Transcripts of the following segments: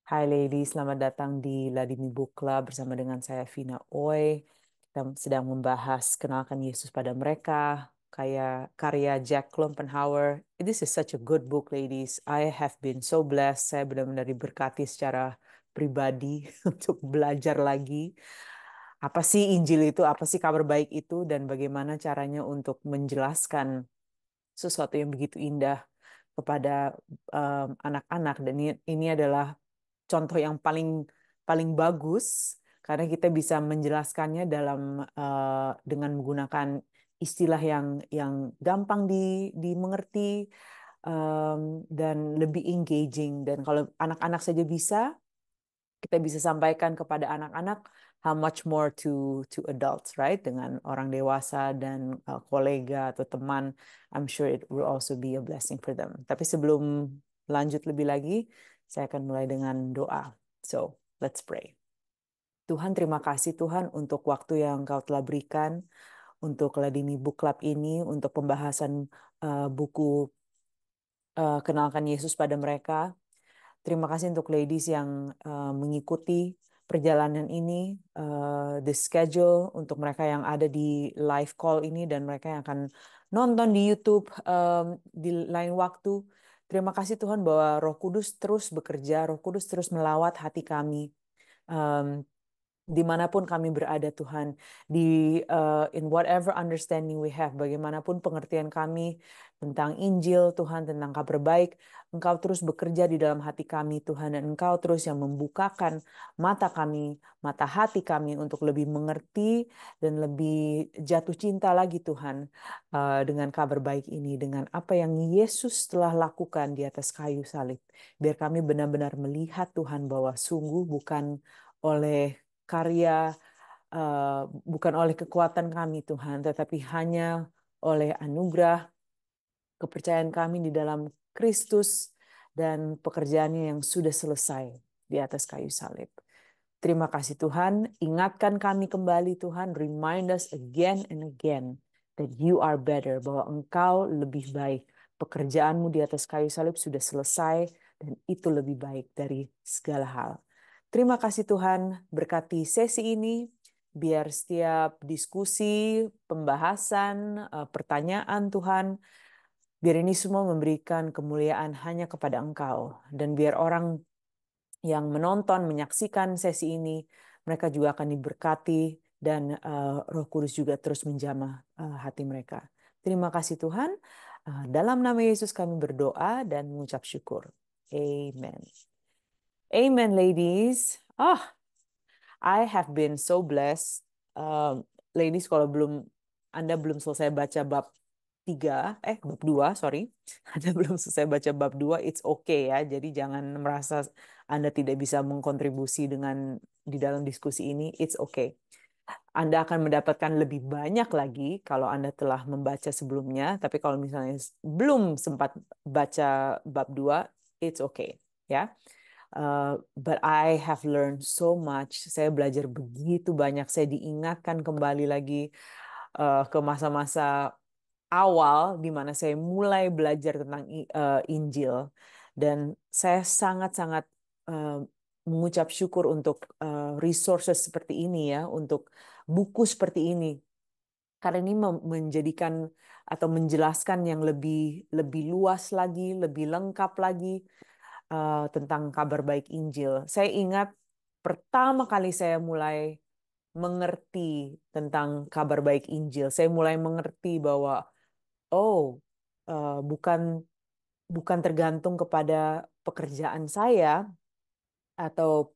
Hai ladies, selamat datang di Ladini Book Club bersama dengan saya Vina Oi. Kita sedang membahas Kenalkan Yesus pada Mereka, kayak karya Jack Klompenhauer. This is such a good book, ladies. I have been so blessed. Saya benar-benar diberkati secara pribadi untuk belajar lagi. Apa sih Injil itu? Apa sih kabar baik itu? Dan bagaimana caranya untuk menjelaskan sesuatu yang begitu indah kepada anak-anak. Dan ini adalah contoh yang paling paling bagus karena kita bisa menjelaskannya dengan menggunakan istilah yang gampang dimengerti, dan lebih engaging. Dan kalau anak-anak saja bisa, kita bisa sampaikan kepada anak-anak, how much more to adults, right? Dengan orang dewasa dan kolega atau teman, I'm sure it will also be a blessing for them. Tapi sebelum lanjut lebih lagi, saya akan mulai dengan doa. So, let's pray. Tuhan, terima kasih Tuhan untuk waktu yang Kau telah berikan untuk Ladini Book Club ini, untuk pembahasan buku Kenalkan Yesus pada Mereka. Terima kasih untuk ladies yang mengikuti perjalanan ini, the schedule untuk mereka yang ada di live call ini dan mereka yang akan nonton di YouTube di lain waktu. Terima kasih Tuhan bahwa Roh Kudus terus bekerja, Roh Kudus terus melawat hati kami. Um, Dimanapun kami berada Tuhan, in whatever understanding we have, bagaimanapun pengertian kami tentang Injil Tuhan, tentang kabar baik, Engkau terus bekerja di dalam hati kami Tuhan, dan Engkau terus yang membukakan mata kami, mata hati kami untuk lebih mengerti dan lebih jatuh cinta lagi Tuhan, dengan kabar baik ini, dengan apa yang Yesus telah lakukan di atas kayu salib. Biar kami benar-benar melihat Tuhan bahwa sungguh bukan oleh karya, bukan oleh kekuatan kami Tuhan, tetapi hanya oleh anugerah kepercayaan kami di dalam Kristus dan pekerjaannya yang sudah selesai di atas kayu salib. Terima kasih Tuhan, ingatkan kami kembali Tuhan, remind us again and again that you are better, bahwa Engkau lebih baik. Pekerjaanmu di atas kayu salib sudah selesai dan itu lebih baik dari segala hal. Terima kasih Tuhan, berkati sesi ini, biar setiap diskusi, pembahasan, pertanyaan Tuhan, biar ini semua memberikan kemuliaan hanya kepada Engkau. Dan biar orang yang menonton, menyaksikan sesi ini, mereka juga akan diberkati dan Roh Kudus juga terus menjamah hati mereka. Terima kasih Tuhan. Dalam nama Yesus kami berdoa dan mengucap syukur. Amen. Amen, ladies. I have been so blessed. Ladies, kalau Anda belum selesai baca bab 3, bab 2, sorry. Anda belum selesai baca bab 2, it's okay ya. Jadi jangan merasa Anda tidak bisa mengkontribusi di dalam diskusi ini, it's okay. Anda akan mendapatkan lebih banyak lagi kalau Anda telah membaca sebelumnya, tapi kalau misalnya belum sempat baca bab 2, it's okay ya. But I have learned so much. Saya belajar begitu banyak. Saya diingatkan kembali lagi ke masa-masa awal di mana saya mulai belajar tentang Injil. Dan saya sangat-sangat uh, mengucap syukur untuk resources seperti ini ya, untuk buku seperti ini. Karena ini menjadikan atau menjelaskan yang lebih lebih luas lagi, lebih lengkap lagi tentang kabar baik Injil. Saya ingat pertama kali saya mulai mengerti tentang kabar baik Injil, saya mulai mengerti bahwa oh, bukan bukan tergantung kepada pekerjaan saya atau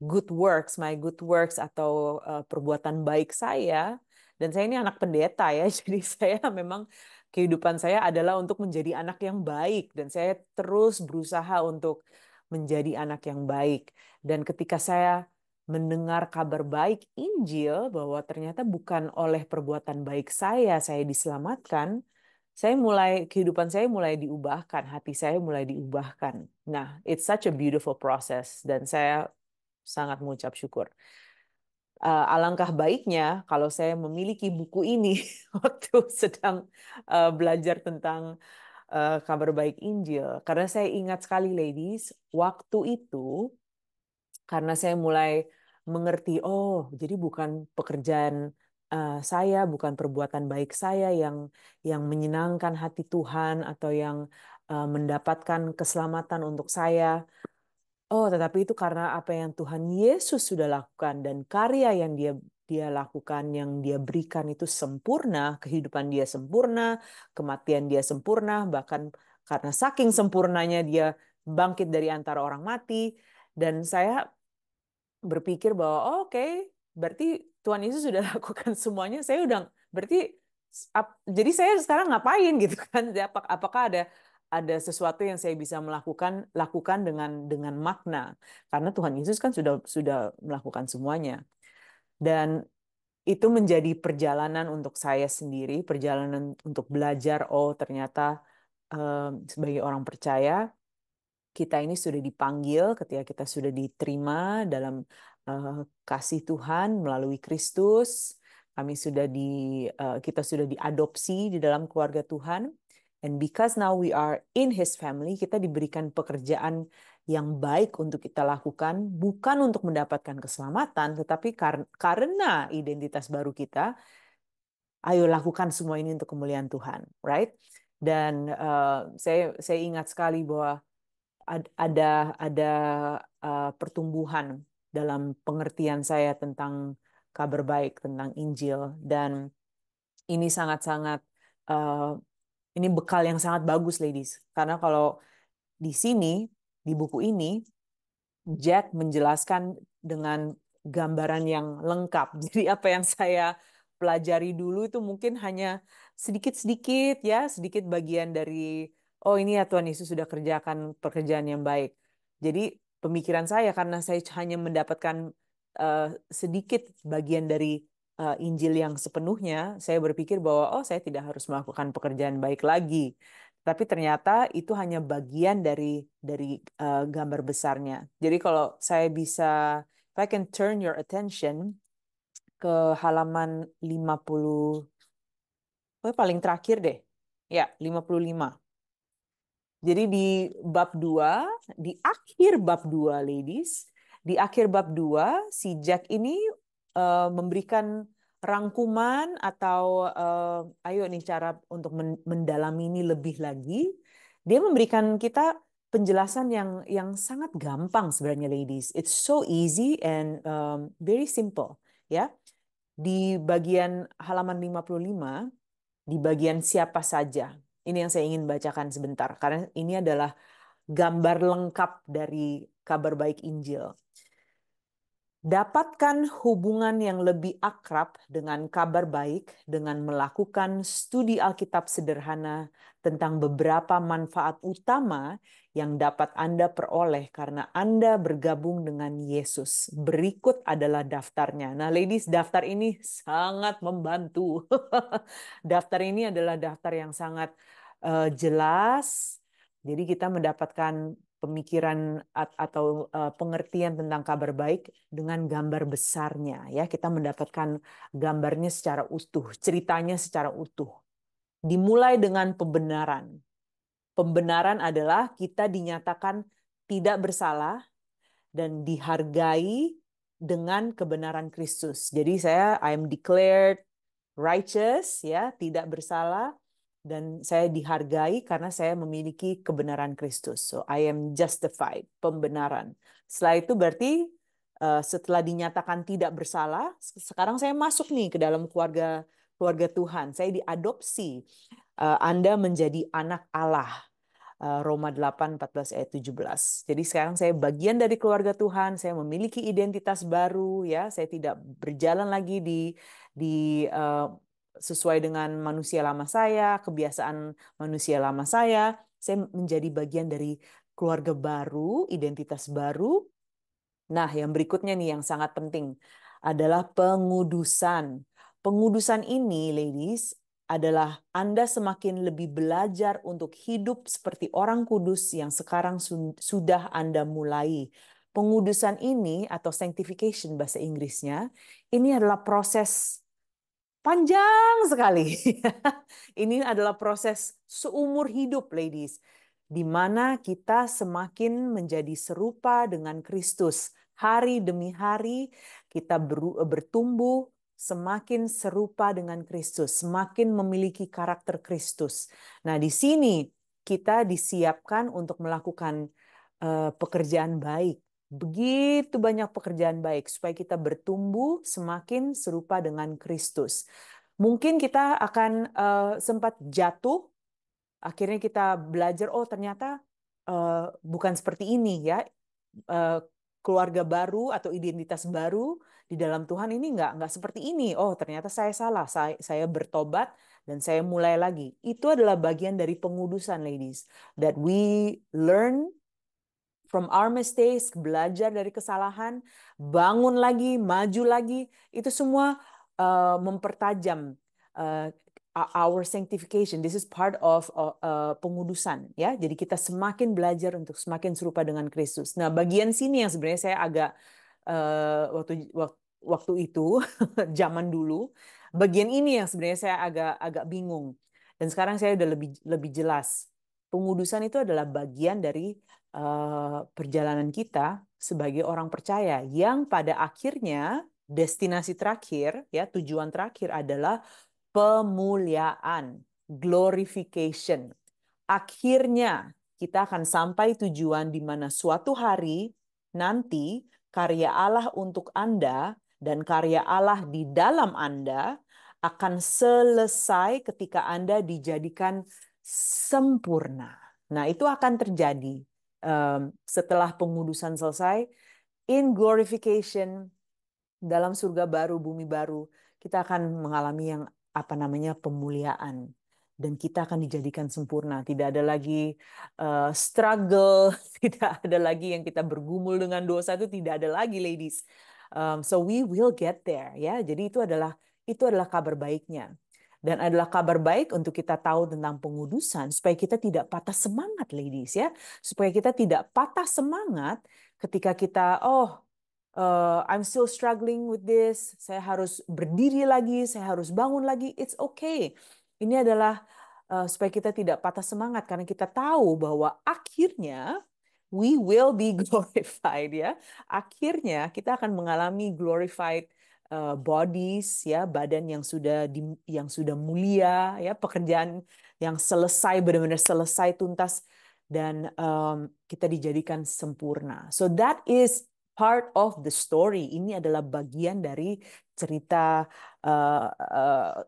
good works, my good works atau perbuatan baik saya. Dan saya ini anak pendeta ya, jadi saya memang kehidupan saya adalah untuk menjadi anak yang baik dan saya terus berusaha untuk menjadi anak yang baik. Dan ketika saya mendengar kabar baik Injil bahwa ternyata bukan oleh perbuatan baik saya diselamatkan, kehidupan saya mulai diubahkan, hati saya mulai diubahkan. Nah, it's such a beautiful process dan saya sangat mengucap syukur. Alangkah baiknya kalau saya memiliki buku ini waktu sedang belajar tentang kabar baik Injil. Karena saya ingat sekali, ladies, waktu itu Karena saya mulai mengerti, oh, jadi bukan pekerjaan saya, bukan perbuatan baik saya yang menyenangkan hati Tuhan atau yang mendapatkan keselamatan untuk saya. Oh, tetapi itu karena apa yang Tuhan Yesus sudah lakukan dan karya yang dia dia lakukan, yang dia berikan itu sempurna, kehidupan dia sempurna, kematian dia sempurna, bahkan karena saking sempurnanya dia bangkit dari antara orang mati. Dan saya berpikir bahwa oh, oke, berarti Tuhan Yesus sudah lakukan semuanya. Saya udah berarti jadi saya sekarang ngapain gitu kan? Apakah ada sesuatu yang saya bisa lakukan dengan makna? Karena Tuhan Yesus kan sudah melakukan semuanya. Dan itu menjadi perjalanan untuk saya sendiri, perjalanan untuk belajar. Oh, ternyata sebagai orang percaya kita ini sudah dipanggil ketika kita sudah diterima dalam uh, kasih Tuhan melalui Kristus. Kami sudah kita sudah diadopsi di dalam keluarga Tuhan. And because now we are in His family, kita diberikan pekerjaan yang baik untuk kita lakukan, bukan untuk mendapatkan keselamatan, tetapi karena identitas baru kita, ayo lakukan semua ini untuk kemuliaan Tuhan, right? Dan saya ingat sekali bahwa ada ada pertumbuhan dalam pengertian saya tentang kabar baik tentang Injil dan ini sangat-sangat uh, ini bekal yang sangat bagus, ladies, karena kalau di sini di buku ini Jack menjelaskan dengan gambaran yang lengkap. Jadi apa yang saya pelajari dulu itu mungkin hanya sedikit-sedikit ya, sedikit bagian dari oh ini ya Tuhan Yesus sudah kerjakan pekerjaan yang baik. Jadi pemikiran saya karena saya hanya mendapatkan sedikit bagian dari Injil yang sepenuhnya, saya berpikir bahwa oh saya tidak harus melakukan pekerjaan baik lagi. Tapi ternyata itu hanya bagian dari gambar besarnya. Jadi kalau saya bisa, if I can turn your attention ke halaman 50, oh paling terakhir deh. Ya, 55. Jadi di bab 2, di akhir bab 2, ladies, di akhir bab 2, si Jack ini memberikan rangkuman atau ayo nih cara untuk mendalami ini lebih lagi. Dia memberikan kita penjelasan yang sangat gampang sebenarnya, ladies. It's so easy and very simple, ya. Di bagian halaman 55, di bagian siapa saja. Ini yang saya ingin bacakan sebentar, karena ini adalah gambar lengkap dari kabar baik Injil. Dapatkan hubungan yang lebih akrab dengan kabar baik dengan melakukan studi Alkitab sederhana tentang beberapa manfaat utama yang dapat Anda peroleh karena Anda bergabung dengan Yesus. Berikut adalah daftarnya. Nah, ladies, daftar ini sangat membantu. Daftar ini adalah daftar yang sangat jelas. Jadi kita mendapatkan pemikiran atau pengertian tentang kabar baik dengan gambar besarnya, ya. Kita mendapatkan gambarnya secara utuh, ceritanya secara utuh. Dimulai dengan pembenaran. Pembenaran adalah kita dinyatakan tidak bersalah dan dihargai dengan kebenaran Kristus. Jadi I am declared righteous, ya, tidak bersalah, dan saya dihargai karena saya memiliki kebenaran Kristus. So I am justified, pembenaran. Setelah itu berarti setelah dinyatakan tidak bersalah, sekarang saya masuk nih ke dalam keluarga keluarga Tuhan. Saya diadopsi. Anda menjadi anak Allah. Roma 8, 14 ayat 17. Jadi sekarang saya bagian dari keluarga Tuhan, saya memiliki identitas baru, ya. Saya tidak berjalan lagi di sesuai dengan manusia lama saya, kebiasaan manusia lama saya. Saya menjadi bagian dari keluarga baru, identitas baru. Nah, yang berikutnya nih yang sangat penting adalah pengudusan. Pengudusan ini, ladies, adalah Anda semakin lebih belajar untuk hidup seperti orang kudus yang sekarang sudah Anda mulai. Pengudusan ini atau sanctification bahasa Inggrisnya, ini adalah proses panjang sekali. Ini adalah proses seumur hidup, ladies, di mana kita semakin menjadi serupa dengan Kristus Hari demi hari kita bertumbuh semakin serupa dengan Kristus, semakin memiliki karakter Kristus. Nah, di sini kita disiapkan untuk melakukan pekerjaan baik. Begitu banyak pekerjaan baik supaya kita bertumbuh semakin serupa dengan Kristus. Mungkin kita akan sempat jatuh, akhirnya kita belajar, oh ternyata bukan seperti ini ya. Keluarga baru atau identitas baru di dalam Tuhan ini nggak seperti ini. Oh ternyata saya salah, saya bertobat dan saya mulai lagi. Itu adalah bagian dari pengudusan, ladies. That we learn from our mistakes, belajar dari kesalahan, bangun lagi, maju lagi, itu semua mempertajam our sanctification. This is part of pengudusan, ya. Jadi kita semakin belajar untuk semakin serupa dengan Kristus. Nah, bagian sini yang sebenarnya saya agak waktu itu zaman dulu, bagian ini yang sebenarnya saya agak bingung. Dan sekarang saya udah lebih jelas. Pengudusan itu adalah bagian dari perjalanan kita sebagai orang percaya yang pada akhirnya destinasi terakhir, ya, tujuan terakhir adalah pemuliaan, glorification. Akhirnya kita akan sampai tujuan di mana suatu hari nanti karya Allah untuk Anda dan karya Allah di dalam Anda akan selesai ketika Anda dijadikan sempurna. Nah, itu akan terjadi setelah pengudusan selesai, in glorification, dalam surga baru, bumi baru, kita akan mengalami yang apa namanya pemuliaan. Dan kita akan dijadikan sempurna. Tidak ada lagi struggle, tidak ada lagi yang kita bergumul dengan dosa, itu tidak ada lagi, ladies. So we will get there, ya. Jadi itu adalah kabar baiknya. Dan adalah kabar baik untuk kita tahu tentang pengudusan supaya kita tidak patah semangat, ladies, ya. Supaya kita tidak patah semangat ketika kita I'm still struggling with this. Saya harus berdiri lagi, saya harus bangun lagi. It's okay. Ini adalah supaya kita tidak patah semangat karena kita tahu bahwa akhirnya we will be glorified, ya. Akhirnya kita akan mengalami glorified bodies, ya, badan yang sudah mulia, ya, pekerjaan yang selesai, benar-benar selesai tuntas, dan kita dijadikan sempurna. So that is part of the story. Ini adalah bagian dari cerita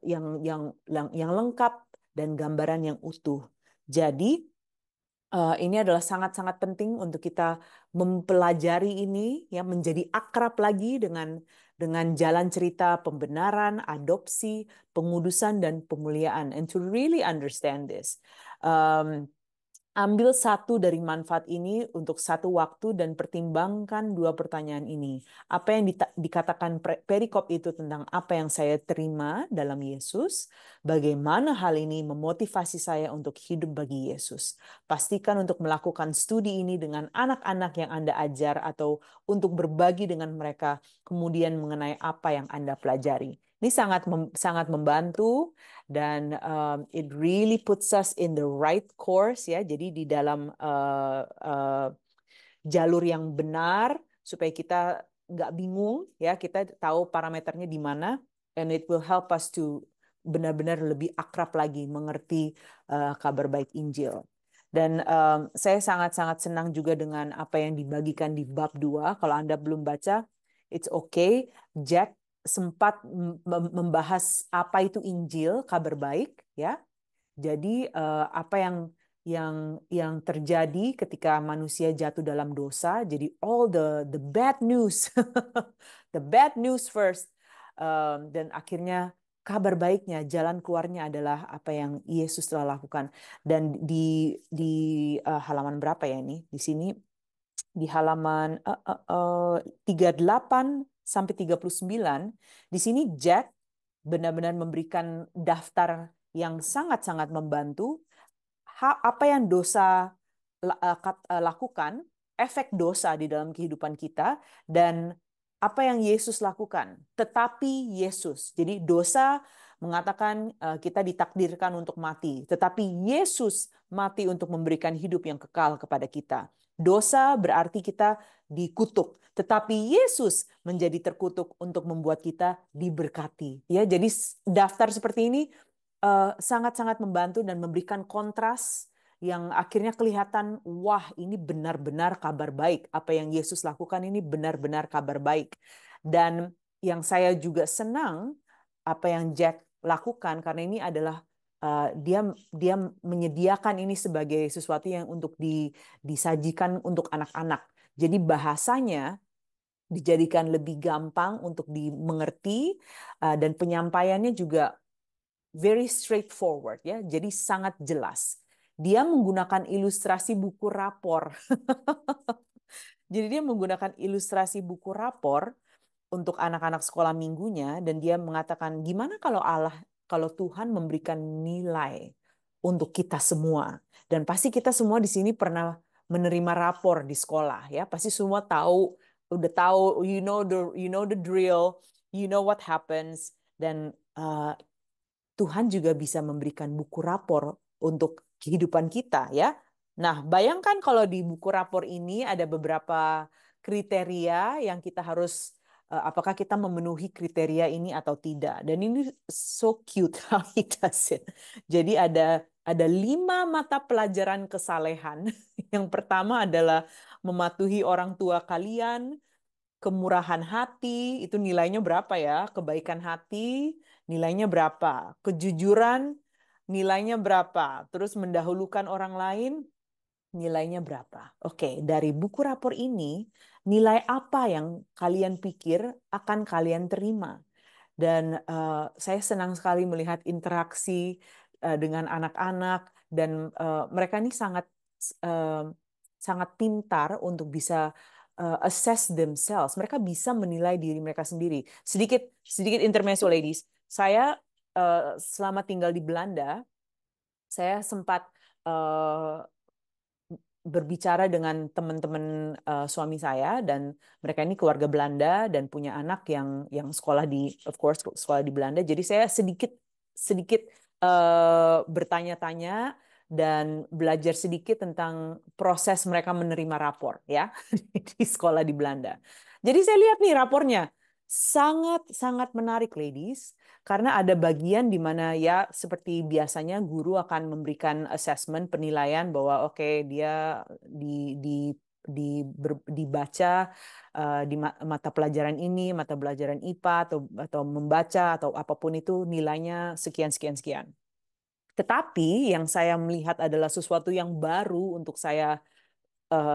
yang lengkap dan gambaran yang utuh. Jadi ini adalah sangat-sangat penting untuk kita mempelajari ini, ya, menjadi akrab lagi dengan jalan cerita pembenaran, adopsi, pengudusan, dan pemuliaan. And to really understand this, ambil satu dari manfaat ini untuk satu waktu dan pertimbangkan dua pertanyaan ini. Apa yang dikatakan perikop itu tentang apa yang saya terima dalam Yesus? Bagaimana hal ini memotivasi saya untuk hidup bagi Yesus? Pastikan untuk melakukan studi ini dengan anak-anak yang Anda ajar atau untuk berbagi dengan mereka kemudian mengenai apa yang Anda pelajari. Ini sangat membantu dan it really puts us in the right course, ya. Jadi di dalam jalur yang benar supaya kita nggak bingung, ya. Kita tahu parameternya di mana, and it will help us to benar-benar lebih akrab lagi mengerti kabar baik Injil. Dan saya sangat-sangat senang juga dengan apa yang dibagikan di bab 2. Kalau Anda belum baca, it's okay. Jack sempat membahas apa itu Injil, kabar baik, ya. Jadi apa yang terjadi ketika manusia jatuh dalam dosa. Jadi all the bad news, the bad news first, dan akhirnya kabar baiknya, jalan keluarnya adalah apa yang Yesus telah lakukan. Dan di halaman berapa ya ini? Di sini di halaman 38 sampai 39, di sini Jack benar-benar memberikan daftar yang sangat-sangat membantu apa yang dosa lakukan, efek dosa di dalam kehidupan kita, dan apa yang Yesus lakukan. Tetapi Yesus, jadi dosa mengatakan kita ditakdirkan untuk mati, tetapi Yesus mati untuk memberikan hidup yang kekal kepada kita. Dosa berarti kita dikutuk, tetapi Yesus menjadi terkutuk untuk membuat kita diberkati. Ya, jadi daftar seperti ini sangat-sangat membantu dan memberikan kontras yang akhirnya kelihatan, wah ini benar-benar kabar baik. Apa yang Yesus lakukan ini benar-benar kabar baik. Dan yang saya juga senang apa yang Jack lakukan, karena ini adalah dia dia menyediakan ini sebagai sesuatu yang untuk disajikan untuk anak-anak. Jadi bahasanya dijadikan lebih gampang untuk dimengerti dan penyampaiannya juga very straightforward ya. Jadi sangat jelas. Dia menggunakan ilustrasi buku rapor. Jadi dia menggunakan ilustrasi buku rapor untuk anak-anak sekolah minggunya dan dia mengatakan gimana kalau Tuhan memberikan nilai untuk kita semua. Dan pasti kita semua di sini pernah menerima rapor di sekolah ya. Pasti semua tahu, udah tahu, you know the drill, you know what happens. Dan Tuhan juga bisa memberikan buku rapor untuk kehidupan kita ya. Nah, bayangkan kalau di buku rapor ini ada beberapa kriteria yang kita harus apakah kita memenuhi kriteria ini atau tidak. Dan ini so cute how he does it. Jadi ada 5 mata pelajaran kesalehan. Yang pertama adalah mematuhi orang tua kalian, kemurahan hati, itu nilainya berapa ya? Kebaikan hati, nilainya berapa? Kejujuran, nilainya berapa? Terus mendahulukan orang lain, nilainya berapa? Oke, dari buku rapor ini, nilai apa yang kalian pikir akan kalian terima? Dan saya senang sekali melihat interaksi dengan anak-anak dan mereka ini uh, sangat pintar untuk bisa assess themselves. Mereka bisa menilai diri mereka sendiri. Sedikit sedikit intermezzo, ladies. Saya selama tinggal di Belanda, saya sempat uh, berbicara dengan teman-teman suami saya dan mereka ini keluarga Belanda dan punya anak yang sekolah di of course sekolah di Belanda. Jadi saya sedikit sedikit bertanya-tanya dan belajar sedikit tentang proses mereka menerima rapor ya di sekolah di Belanda. Jadi saya lihat nih rapornya sangat sangat menarik, ladies. Karena ada bagian di mana ya seperti biasanya guru akan memberikan assessment penilaian bahwa oke, dia dibaca di mata pelajaran ini, mata pelajaran IPA atau membaca atau apapun itu nilainya sekian sekian sekian. Tetapi yang saya melihat adalah sesuatu yang baru untuk saya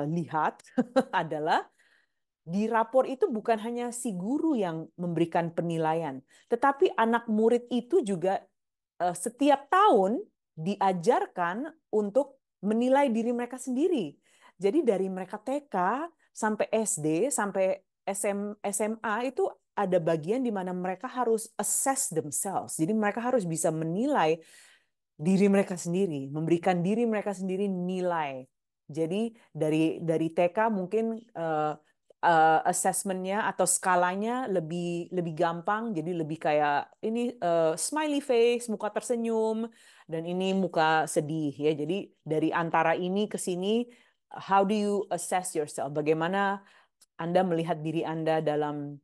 lihat adalah di rapor itu bukan hanya si guru yang memberikan penilaian, tetapi anak murid itu juga setiap tahun diajarkan untuk menilai diri mereka sendiri. Jadi dari mereka TK sampai SD sampai SMA itu ada bagian di mana mereka harus assess themselves. Jadi mereka harus bisa menilai diri mereka sendiri, memberikan diri mereka sendiri nilai. Jadi dari TK mungkin assessment-nya atau skalanya lebih lebih gampang, jadi lebih kayak ini smiley face, muka tersenyum, dan ini muka sedih ya. Jadi dari antara ini ke sini, how do you assess yourself? Bagaimana Anda melihat diri Anda dalam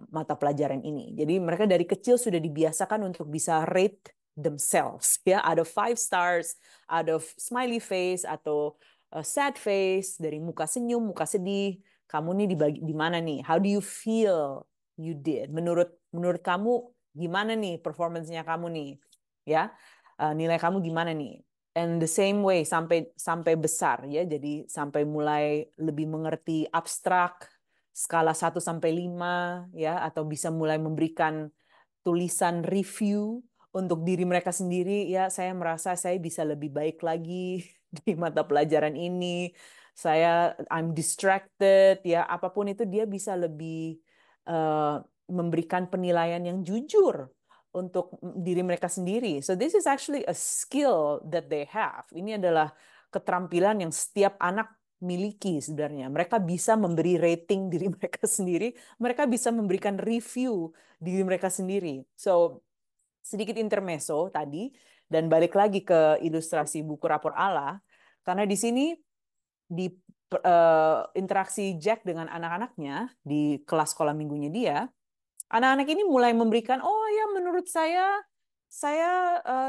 mata pelajaran ini. Jadi mereka dari kecil sudah dibiasakan untuk bisa rate themselves ya, out of 5 stars, out of smiley face atau sad face, dari muka senyum, muka sedih. Kamu nih dibagi di mana nih? How do you feel you did? Menurut menurut kamu gimana nih performance-nya kamu nih? Ya. Nilai kamu gimana nih? And the same way sampai sampai besar ya. Jadi sampai mulai lebih mengerti abstrak, skala 1 sampai 5 ya, atau bisa mulai memberikan tulisan review untuk diri mereka sendiri ya. Saya merasa saya bisa lebih baik lagi di mata pelajaran ini. I'm distracted ya, apapun itu dia bisa lebih memberikan penilaian yang jujur untuk diri mereka sendiri. So this is actually a skill that they have. Ini adalah keterampilan yang setiap anak miliki sebenarnya. Mereka bisa memberi rating diri mereka sendiri, mereka bisa memberikan review diri mereka sendiri. So, sedikit intermezzo tadi, dan balik lagi ke ilustrasi buku rapor Allah, karena di sini di interaksi Jack dengan anak-anaknya di kelas sekolah minggunya dia, anak-anak ini mulai memberikan, oh ya menurut saya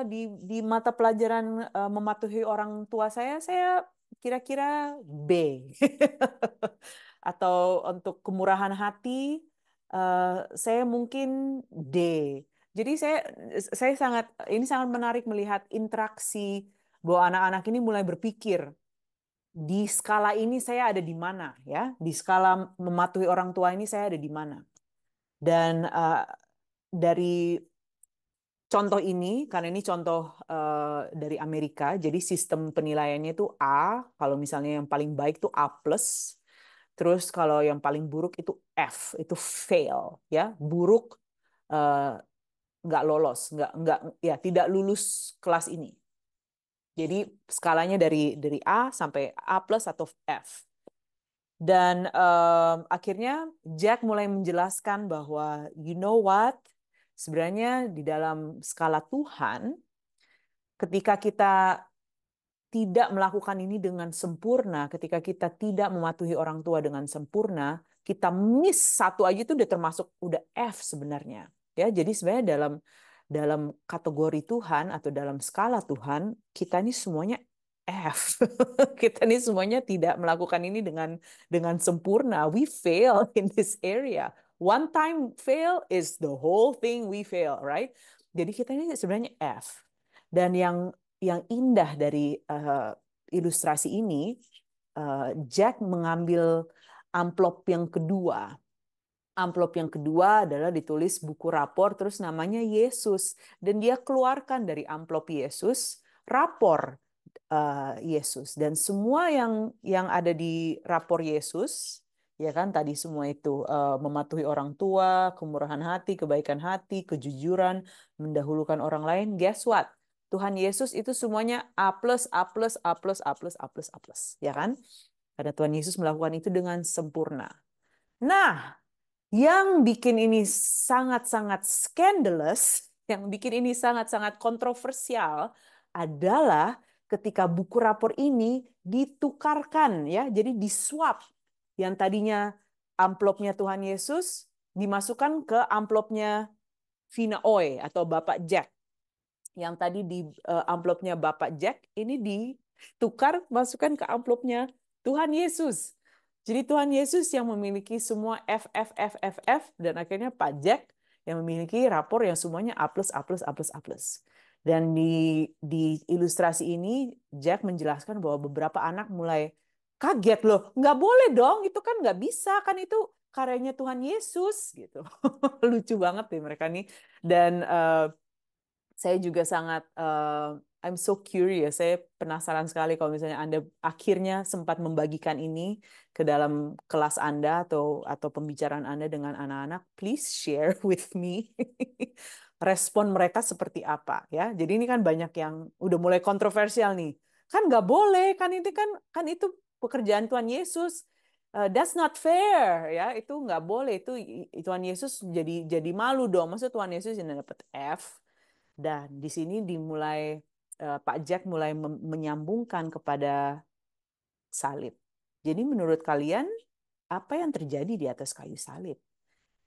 di mata pelajaran mematuhi orang tua saya kira-kira B. Atau untuk kemurahan hati, saya mungkin D. Jadi saya sangat menarik melihat interaksi bahwa anak-anak ini mulai berpikir di skala ini saya ada di mana ya, di skala mematuhi orang tua ini saya ada di mana. Dan dari contoh ini, karena ini contoh dari Amerika, jadi sistem penilaiannya itu A, kalau misalnya yang paling baik itu A+, terus kalau yang paling buruk itu F, itu fail, ya, buruk, eh, nggak lolos, nggak, ya, tidak lulus kelas ini. Jadi skalanya dari A sampai A+ atau F. Dan akhirnya Jack mulai menjelaskan bahwa you know what, sebenarnya di dalam skala Tuhan, ketika kita tidak melakukan ini dengan sempurna, ketika kita tidak mematuhi orang tua dengan sempurna, kita miss satu aja itu udah termasuk udah F sebenarnya. Ya, jadi sebenarnya dalam dalam kategori Tuhan atau dalam skala Tuhan, kita ini semuanya F. Kita ini semuanya tidak melakukan ini dengan sempurna. We fail in this area. One time fail is the whole thing we fail, right? Jadi kita ini sebenarnya F. Dan yang indah dari ilustrasi ini, Jack mengambil amplop yang kedua. Amplop yang kedua adalah ditulis buku rapor, terus namanya Yesus. Dan dia keluarkan dari amplop Yesus, rapor Yesus. Dan semua yang ada di rapor Yesus, ya kan tadi semua itu mematuhi orang tua, kemurahan hati, kebaikan hati, kejujuran, mendahulukan orang lain. Guess what? Tuhan Yesus itu semuanya A plus, A plus, A plus, A plus, A plus, A plus, ya kan? Karena Tuhan Yesus melakukan itu dengan sempurna. Nah, yang bikin ini sangat-sangat scandalous, yang bikin ini sangat-sangat kontroversial adalah ketika buku rapor ini ditukarkan ya, jadi diswap. Yang tadinya amplopnya Tuhan Yesus dimasukkan ke amplopnya Vina Oy atau Bapak Jack. Yang tadi di amplopnya Bapak Jack ini ditukar masukkan ke amplopnya Tuhan Yesus. Jadi Tuhan Yesus yang memiliki semua F F F F F dan akhirnya Pak Jack yang memiliki rapor yang semuanya A plus A plus A plus A plus. Dan di ilustrasi ini Jack menjelaskan bahwa beberapa anak mulai kaget loh, nggak boleh dong, itu kan nggak bisa, kan itu karyanya Tuhan Yesus gitu. Lucu banget deh mereka nih. Dan saya juga sangat I'm so curious. Saya penasaran sekali kalau misalnya Anda akhirnya sempat membagikan ini ke dalam kelas Anda atau pembicaraan Anda dengan anak-anak. Please share with me. Respon mereka seperti apa ya. Jadi ini kan banyak yang udah mulai kontroversial nih. Kan nggak boleh, kan itu pekerjaan Tuhan Yesus. That's not fair ya. Itu nggak boleh. Itu Tuhan Yesus jadi malu dong. Maksud Tuhan Yesus yang dapat F. Dan di sini Pak Jack mulai menyambungkan kepada salib. Jadi menurut kalian apa yang terjadi di atas kayu salib?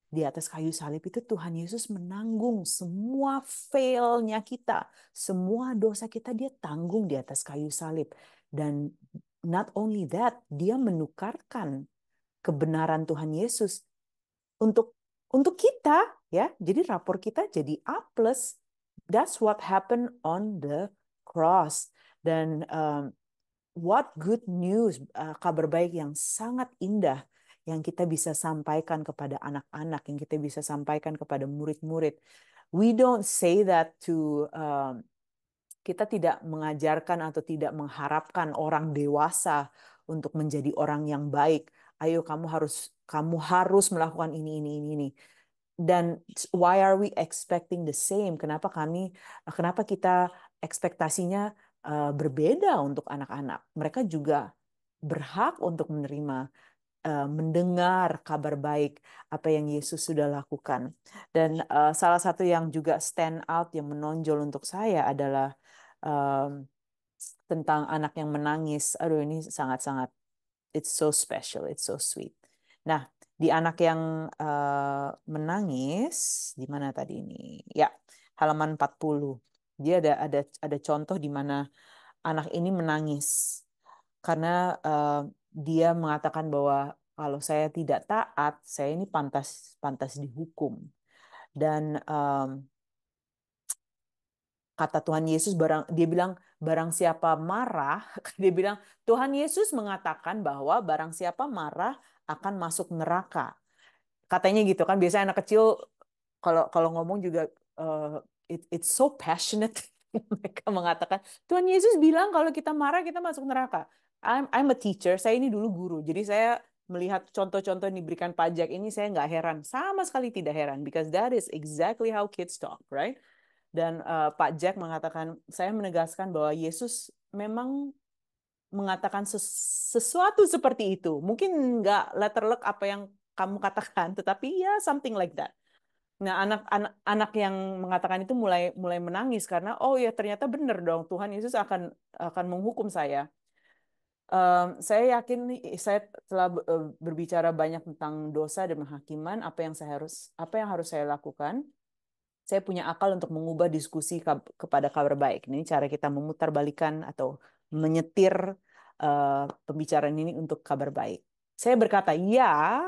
Di atas kayu salib itu Tuhan Yesus menanggung semua failnya kita, semua dosa kita dia tanggung di atas kayu salib. Dan not only that, dia menukarkan kebenaran Tuhan Yesus untuk kita ya. Jadi rapor kita jadi A plus. That's what happened on the cross. Dan what good news, kabar baik yang sangat indah yang kita bisa sampaikan kepada anak-anak, yang kita bisa sampaikan kepada murid-murid. We don't say that to kita tidak mengajarkan atau tidak mengharapkan orang dewasa untuk menjadi orang yang baik. Ayo kamu harus melakukan ini. Dan why are we expecting the same? Kenapa kita ekspektasinya berbeda untuk anak-anak? Mereka juga berhak untuk mendengar kabar baik apa yang Yesus sudah lakukan. Dan salah satu yang juga stand out yang menonjol untuk saya adalah tentang anak yang menangis. Aduh, ini sangat-sangat it's so special, it's so sweet. Nah, di anak yang menangis, di mana tadi ini? Ya, halaman 40. Dia ada contoh di mana anak ini menangis karena dia mengatakan bahwa kalau saya tidak taat, saya ini pantas pantas dihukum. Dan kata Tuhan Yesus dia bilang barang siapa marah, dia bilang Tuhan Yesus mengatakan bahwa barang siapa marah akan masuk neraka. Katanya gitu kan, biasanya anak kecil kalau kalau ngomong juga uh, it's so passionate. Mereka mengatakan Tuhan Yesus bilang kalau kita marah kita masuk neraka. I'm a teacher, saya ini dulu guru, jadi saya melihat contoh-contoh yang diberikan pajak ini saya nggak heran, sama sekali tidak heran, because that is exactly how kids talk, right? Dan Pak Jack mengatakan, saya menegaskan bahwa Yesus memang mengatakan sesuatu seperti itu. Mungkin nggak letterlek apa yang kamu katakan, tetapi ya something like that. Nah, anak yang mengatakan itu mulai mulai menangis karena oh ya ternyata benar dong Tuhan Yesus akan menghukum saya. Saya yakin saya telah berbicara banyak tentang dosa dan penghakiman, apa yang harus saya lakukan. Saya punya akal untuk mengubah diskusi kepada kabar baik. Ini cara kita memutarbalikkan atau menyetir pembicaraan ini untuk kabar baik. Saya berkata, ya,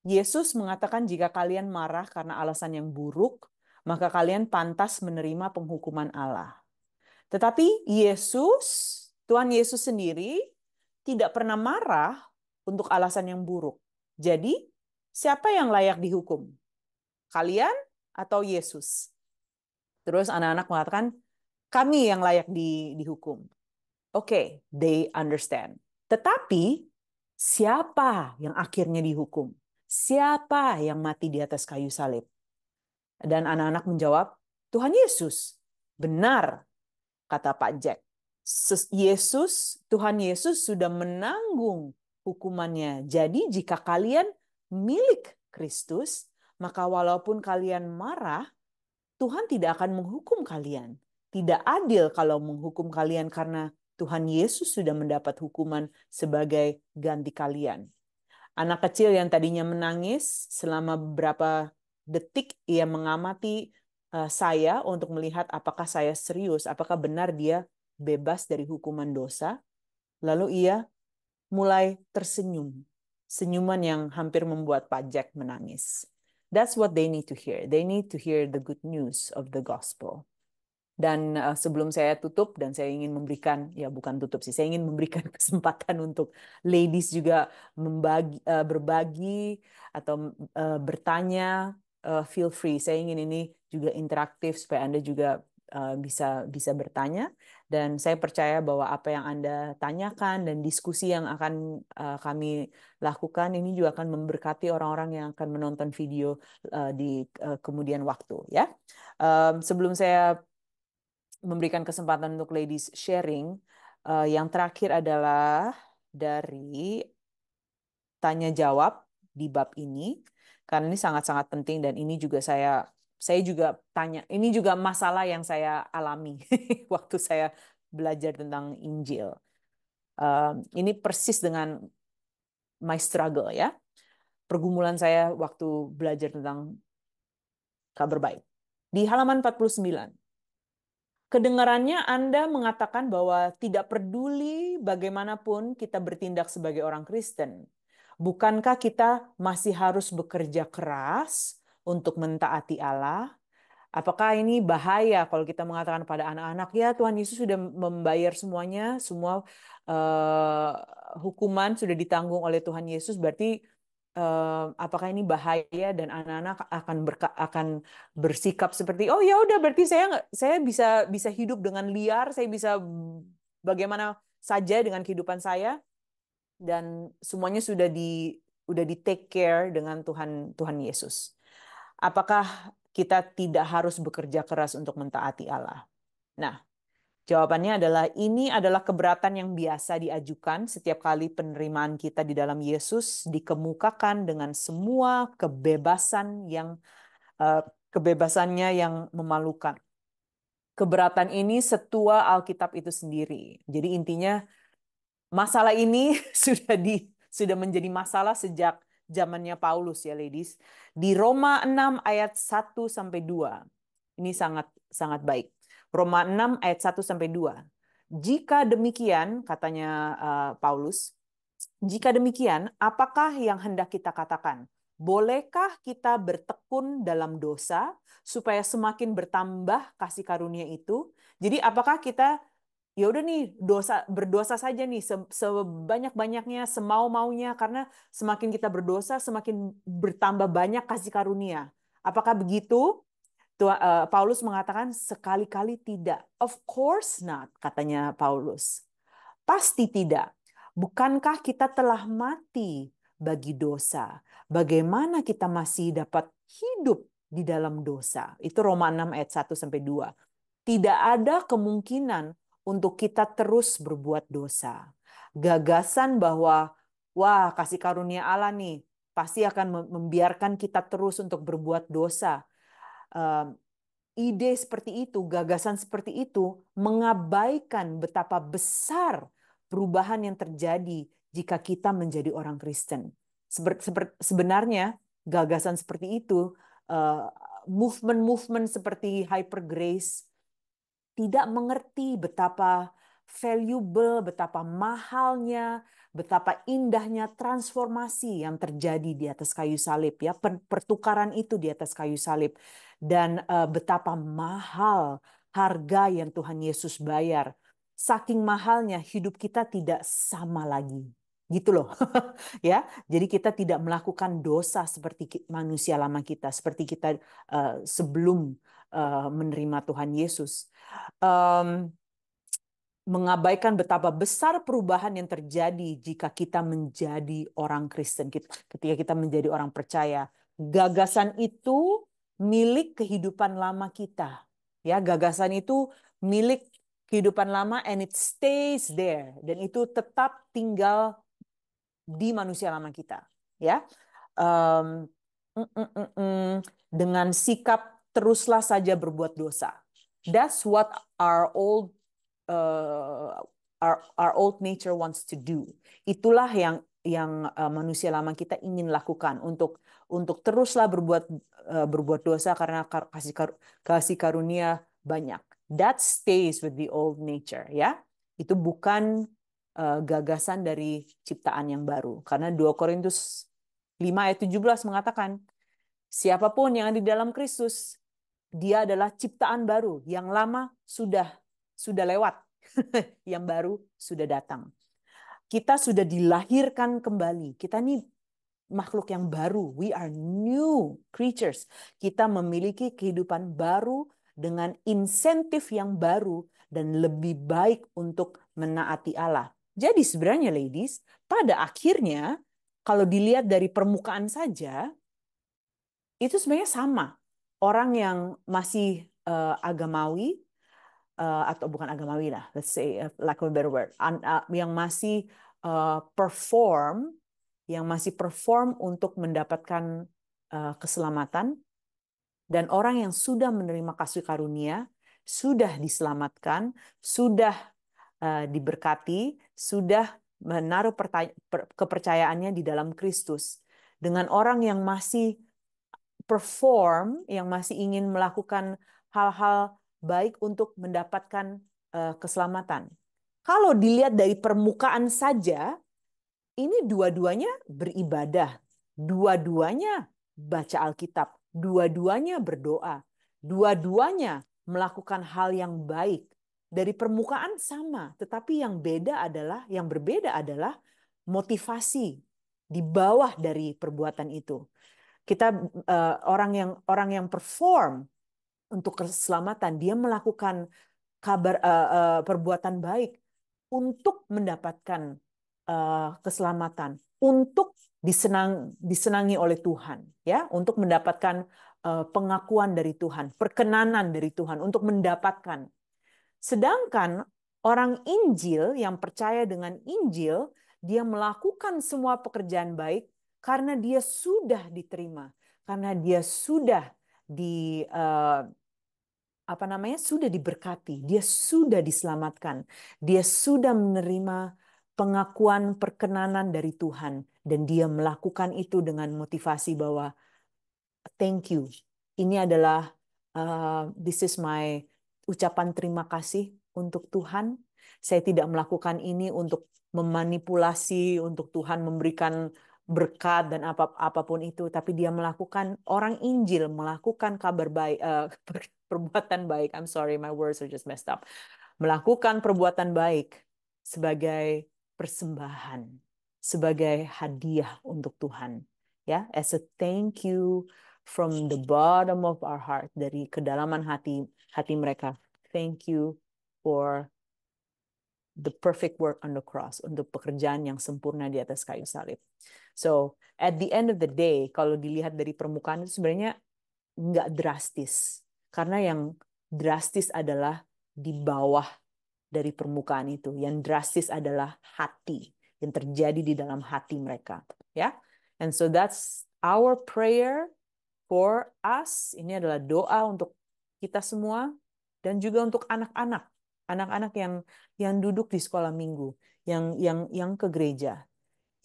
Yesus mengatakan jika kalian marah karena alasan yang buruk, maka kalian pantas menerima penghukuman Allah. Tetapi Tuhan Yesus sendiri tidak pernah marah untuk alasan yang buruk. Jadi, siapa yang layak dihukum? Kalian atau Yesus? Terus anak-anak mengatakan, kami yang layak dihukum. Oke, they understand. Tetapi, siapa yang akhirnya dihukum? Siapa yang mati di atas kayu salib? Dan anak-anak menjawab, Tuhan Yesus. Benar, kata Pak Jack. Tuhan Yesus sudah menanggung hukumannya. Jadi jika kalian milik Kristus, maka walaupun kalian marah, Tuhan tidak akan menghukum kalian. Tidak adil kalau menghukum kalian karena Tuhan Yesus sudah mendapat hukuman sebagai ganti kalian. Anak kecil yang tadinya menangis selama beberapa detik ia mengamati saya untuk melihat apakah saya serius, apakah benar dia bebas dari hukuman dosa. Lalu ia mulai tersenyum. Senyuman yang hampir membuat Pak Jack menangis. That's what they need to hear. They need to hear the good news of the gospel. Dan sebelum saya tutup dan saya ingin memberikan ya bukan tutup sih, saya ingin memberikan kesempatan untuk ladies juga berbagi atau bertanya, feel free. Saya ingin ini juga interaktif supaya Anda juga bisa bisa bertanya, dan saya percaya bahwa apa yang Anda tanyakan dan diskusi yang akan kami lakukan ini juga akan memberkati orang-orang yang akan menonton video di kemudian waktu ya. Sebelum saya memberikan kesempatan untuk ladies sharing. Yang terakhir adalah dari tanya jawab di bab ini, karena ini sangat-sangat penting dan ini juga saya juga tanya, ini juga masalah yang saya alami waktu saya belajar tentang Injil. Ini persis dengan my struggle ya, pergumulan saya waktu belajar tentang kabar baik. Di halaman 49. Kedengarannya Anda mengatakan bahwa tidak peduli bagaimanapun kita bertindak sebagai orang Kristen. Bukankah kita masih harus bekerja keras untuk mentaati Allah? Apakah ini bahaya kalau kita mengatakan pada anak-anak, ya Tuhan Yesus sudah membayar semuanya, semua uh, hukuman sudah ditanggung oleh Tuhan Yesus, berarti apakah ini bahaya dan anak-anak akan bersikap seperti oh ya udah berarti saya bisa bisa hidup dengan liar, saya bisa bagaimana saja dengan kehidupan saya dan semuanya sudah di take care dengan Tuhan Yesus. Apakah kita tidak harus bekerja keras untuk mentaati Allah? Nah, jawabannya adalah ini adalah keberatan yang biasa diajukan setiap kali penerimaan kita di dalam Yesus dikemukakan dengan semua kebebasannya yang memalukan. Keberatan ini setua Alkitab itu sendiri. Jadi intinya masalah ini sudah sudah menjadi masalah sejak zamannya Paulus ya ladies. Di Roma 6 ayat 1 sampai 2. Ini sangat sangat baik. Roma 6 ayat 1 sampai 2. Jika demikian, katanya Paulus, jika demikian, apakah yang hendak kita katakan? Bolehkah kita bertekun dalam dosa supaya semakin bertambah kasih karunia itu? Jadi apakah kita ya udah nih berdosa saja nih sebanyak-banyaknya semau-maunya karena semakin kita berdosa semakin bertambah banyak kasih karunia. Apakah begitu? Paulus mengatakan sekali-kali tidak. Of course not, katanya Paulus. Pasti tidak. Bukankah kita telah mati bagi dosa? Bagaimana kita masih dapat hidup di dalam dosa? Itu Roma 6 ayat 1 sampai 2. Tidak ada kemungkinan untuk kita terus berbuat dosa. Gagasan bahwa wah, kasih karunia Allah nih pasti akan membiarkan kita terus untuk berbuat dosa. Ide seperti itu, gagasan seperti itu mengabaikan betapa besar perubahan yang terjadi jika kita menjadi orang Kristen. Sebenarnya gagasan seperti itu, movement-movement seperti Hyper Grace tidak mengerti betapa valuable, betapa mahalnya, betapa indahnya transformasi yang terjadi di atas kayu salib ya, pertukaran itu di atas kayu salib dan betapa mahal harga yang Tuhan Yesus bayar. Saking mahalnya hidup kita tidak sama lagi. Gitu loh. Ya. Jadi kita tidak melakukan dosa seperti manusia lama kita, seperti kita sebelum menerima Tuhan Yesus. Um, Mengabaikan betapa besar perubahan yang terjadi jika kita menjadi orang Kristen, ketika kita menjadi orang percaya. Gagasan itu milik kehidupan lama kita. Ya, gagasan itu milik kehidupan lama and it stays there dan itu tetap tinggal di manusia lama kita. Ya. Um, dengan sikap teruslah saja berbuat dosa. That's what uh, our old nature wants to do. Itulah yang manusia lama kita ingin lakukan untuk teruslah berbuat dosa karena kasih karunia banyak. That stays with the old nature, ya. Itu bukan gagasan dari ciptaan yang baru. Karena 2 Korintus 5 ayat 17 mengatakan, siapapun yang ada di dalam Kristus, dia adalah ciptaan baru. Yang lama sudah lewat. Yang baru sudah datang. Kita sudah dilahirkan kembali. Kita ini makhluk yang baru. We are new creatures. Kita memiliki kehidupan baru dengan insentif yang baru dan lebih baik untuk menaati Allah. Jadi sebenarnya ladies, pada akhirnya kalau dilihat dari permukaan saja, itu sebenarnya sama. Orang yang masih agamawi, atau bukan agamawi lah, let's say like a better word, yang masih perform, untuk mendapatkan keselamatan, dan orang yang sudah menerima kasih karunia, sudah diselamatkan, sudah diberkati, sudah menaruh kepercayaannya di dalam Kristus. Dengan orang yang masih perform, yang masih ingin melakukan hal-hal baik untuk mendapatkan keselamatan. Kalau dilihat dari permukaan saja, ini dua-duanya beribadah, dua-duanya baca Alkitab, dua-duanya berdoa, dua-duanya melakukan hal yang baik. Dari permukaan sama, tetapi yang berbeda adalah motivasi di bawah dari perbuatan itu. Kita orang yang perform untuk keselamatan, dia melakukan perbuatan baik untuk mendapatkan keselamatan, untuk disenangi oleh Tuhan, ya, untuk mendapatkan pengakuan dari Tuhan, perkenanan dari Tuhan, untuk mendapatkan. Sedangkan orang Injil yang percaya dengan Injil, dia melakukan semua pekerjaan baik karena dia sudah diterima, karena dia sudah di sudah diberkati, dia sudah diselamatkan, dia sudah menerima pengakuan perkenanan dari Tuhan. Dan dia melakukan itu dengan motivasi bahwa thank you. Ini adalah this is my ucapan terima kasih untuk Tuhan. Saya tidak melakukan ini untuk memanipulasi, untuk Tuhan memberikan berkat dan apapun itu, tapi dia melakukan orang Injil melakukan kabar baik, perbuatan baik. I'm sorry, my words are just messed up. Melakukan perbuatan baik sebagai persembahan, sebagai hadiah untuk Tuhan. Ya, as a thank you from the bottom of our heart, dari kedalaman hati mereka. Thank you for the perfect work on the cross, untuk pekerjaan yang sempurna di atas kayu salib. So, at the end of the day, kalau dilihat dari permukaan itu sebenarnya nggak drastis. Karena yang drastis adalah di bawah dari permukaan itu. Yang drastis adalah hati, yang terjadi di dalam hati mereka. Ya, and so that's our prayer for us. Ini adalah doa untuk kita semua dan juga untuk anak-anak, anak-anak yang duduk di sekolah minggu, yang ke gereja,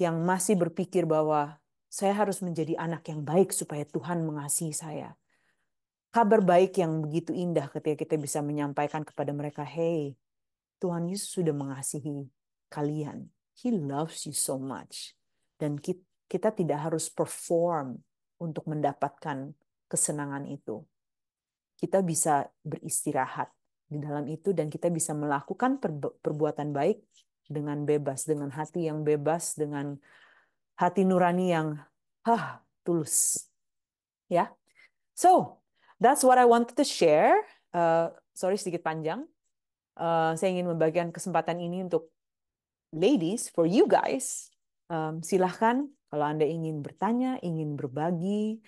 yang masih berpikir bahwa saya harus menjadi anak yang baik supaya Tuhan mengasihi saya. Kabar baik yang begitu indah ketika kita bisa menyampaikan kepada mereka, hey, Tuhan Yesus sudah mengasihi kalian. He loves you so much. Dan kita tidak harus perform untuk mendapatkan kesenangan itu. Kita bisa beristirahat di dalam itu dan kita bisa melakukan perbuatan baik dengan bebas, dengan hati yang bebas, dengan hati nurani yang tulus. Ya. So, that's what I wanted to share. Sorry sedikit panjang. Saya ingin membagikan kesempatan ini untuk ladies, for you guys. Silahkan kalau Anda ingin bertanya, ingin berbagi,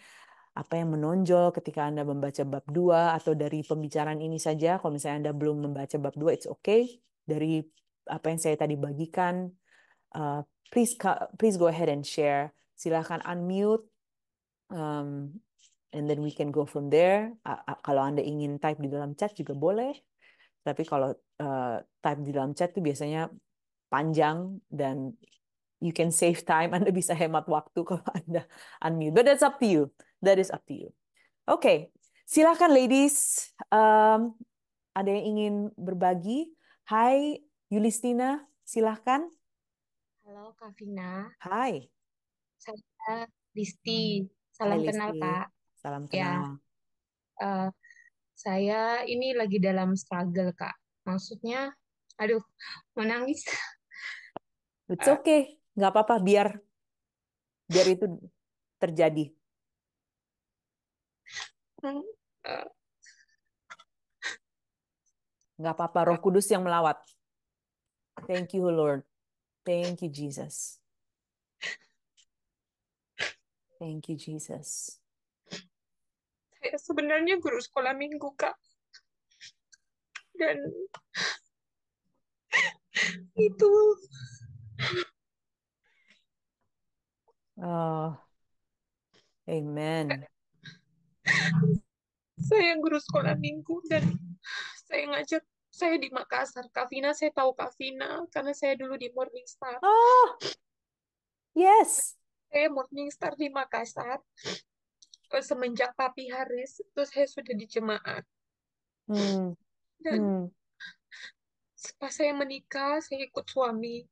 apa yang menonjol ketika Anda membaca bab 2 atau dari pembicaraan ini saja. Kalau misalnya Anda belum membaca bab 2, it's okay. Dari apa yang saya tadi bagikan, please go ahead and share. Silahkan unmute, and then we can go from there. Kalau Anda ingin type di dalam chat juga boleh. Tapi kalau type di dalam chat itu biasanya panjang dan you can save time. Anda bisa hemat waktu kalau Anda unmute. But that's up to you. That is up to you. Oke, silakan ladies. Ada yang ingin berbagi? Hai Yulistina, silahkan. Halo Kak Vina, Hai. saya Listi. Hai Salam kenal Listi. Kak. Salam Ya, kenal. eh, saya ini lagi dalam struggle Kak. Maksudnya, aduh, mau nangis. It's Eh, okay. Nggak apa-apa, biar itu terjadi. eh, Nggak apa-apa, Roh Kudus yang melawat. Thank you, Lord. Thank you, Jesus. Thank you, Jesus. saya sebenarnya guru sekolah minggu Kak. Dan itu Oh, amen. saya guru sekolah minggu dan saya ngajar. Saya di Makassar. Kak Vina, saya tahu Kak Vina karena saya dulu di Morning Star. Oh, yes. Saya Morning Star di Makassar. Semenjak Papi Haris, itu saya sudah di jemaat. Hmm, Dan hmm, pas saya menikah, saya ikut suami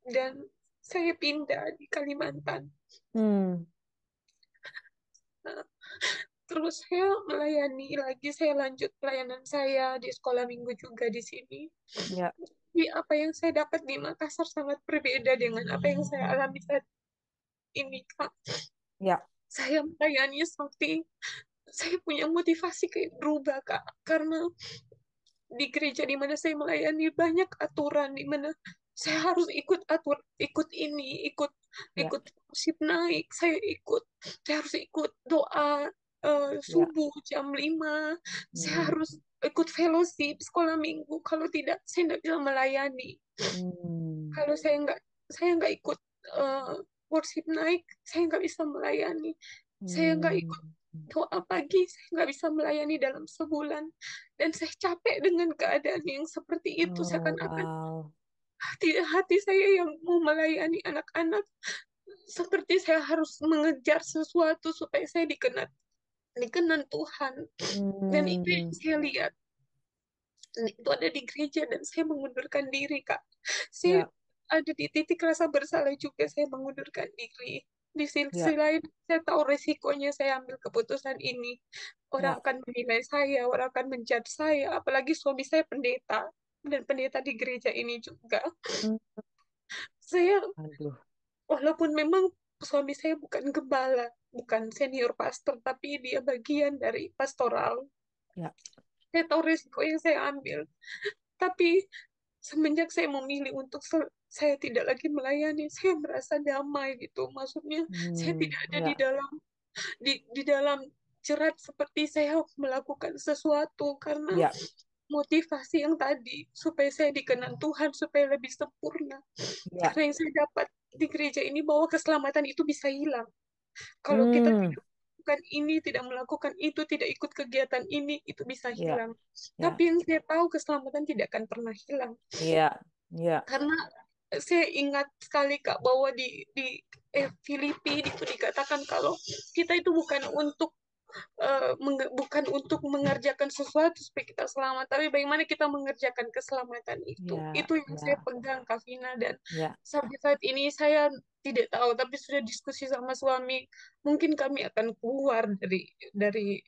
dan saya pindah di Kalimantan. hmm. Nah, terus saya melayani lagi, saya lanjut pelayanan saya di sekolah minggu juga di sini. Ya, Jadi apa yang saya dapat di Makassar sangat berbeda dengan apa yang saya alami saat ini, Kak. ya. Saya melayani seperti saya punya motivasi kayak berubah, Kak. Karena di gereja di mana saya melayani banyak aturan di mana saya harus ikut ini, ikut Ya, ikut worship naik, saya harus ikut doa ya. subuh jam 5. Saya Hmm, harus ikut fellowship sekolah minggu. Kalau tidak, saya tidak bisa melayani. hmm, Kalau saya nggak ikut eh, worship naik, saya nggak bisa melayani. Saya nggak hmm. ikut doa pagi, saya nggak bisa melayani dalam sebulan. Dan saya capek dengan keadaan yang seperti itu. Oh, Seakan-akan wow. hati saya yang mau melayani anak-anak, seperti saya harus mengejar sesuatu supaya saya dikenan Tuhan. Dan itu yang Hmm, saya lihat, itu ada di gereja, dan saya mengundurkan diri, Kak. Saya ya, ada di titik rasa bersalah juga, saya mengundurkan diri. Di sisi ya, lain, saya tahu resikonya saya ambil keputusan ini. Orang ya. akan menilai saya, orang akan menjudge saya, apalagi suami saya pendeta, dan pendeta di gereja ini juga. Hmm, Saya, aduh, walaupun memang suami saya bukan gembala, bukan senior pastor, tapi dia bagian dari pastoral. ya, Saya tahu resiko yang saya ambil. Tapi semenjak saya memilih untuk saya tidak lagi melayani, saya merasa damai gitu. Maksudnya saya tidak ada di ya, dalam di dalam jerat seperti saya melakukan sesuatu karena ya, motivasi yang tadi supaya saya dikenan Tuhan supaya lebih sempurna. ya. Karena yang saya dapat di gereja ini bahwa keselamatan itu bisa hilang. Kalau kita Hmm, tidak melakukan ini, tidak melakukan itu, tidak ikut kegiatan ini, itu bisa ya, hilang. Tapi ya, yang saya tahu keselamatan tidak akan pernah hilang. ya, ya, Karena saya ingat sekali Kak bahwa di Filipi itu dikatakan kalau kita itu bukan untuk bukan untuk mengerjakan sesuatu supaya kita selamat, tapi bagaimana kita mengerjakan keselamatan itu. ya, Itu yang saya ya, pegang, Kak Vina, dan ya, sampai saat ini saya tidak tahu, tapi sudah diskusi sama suami, mungkin kami akan keluar dari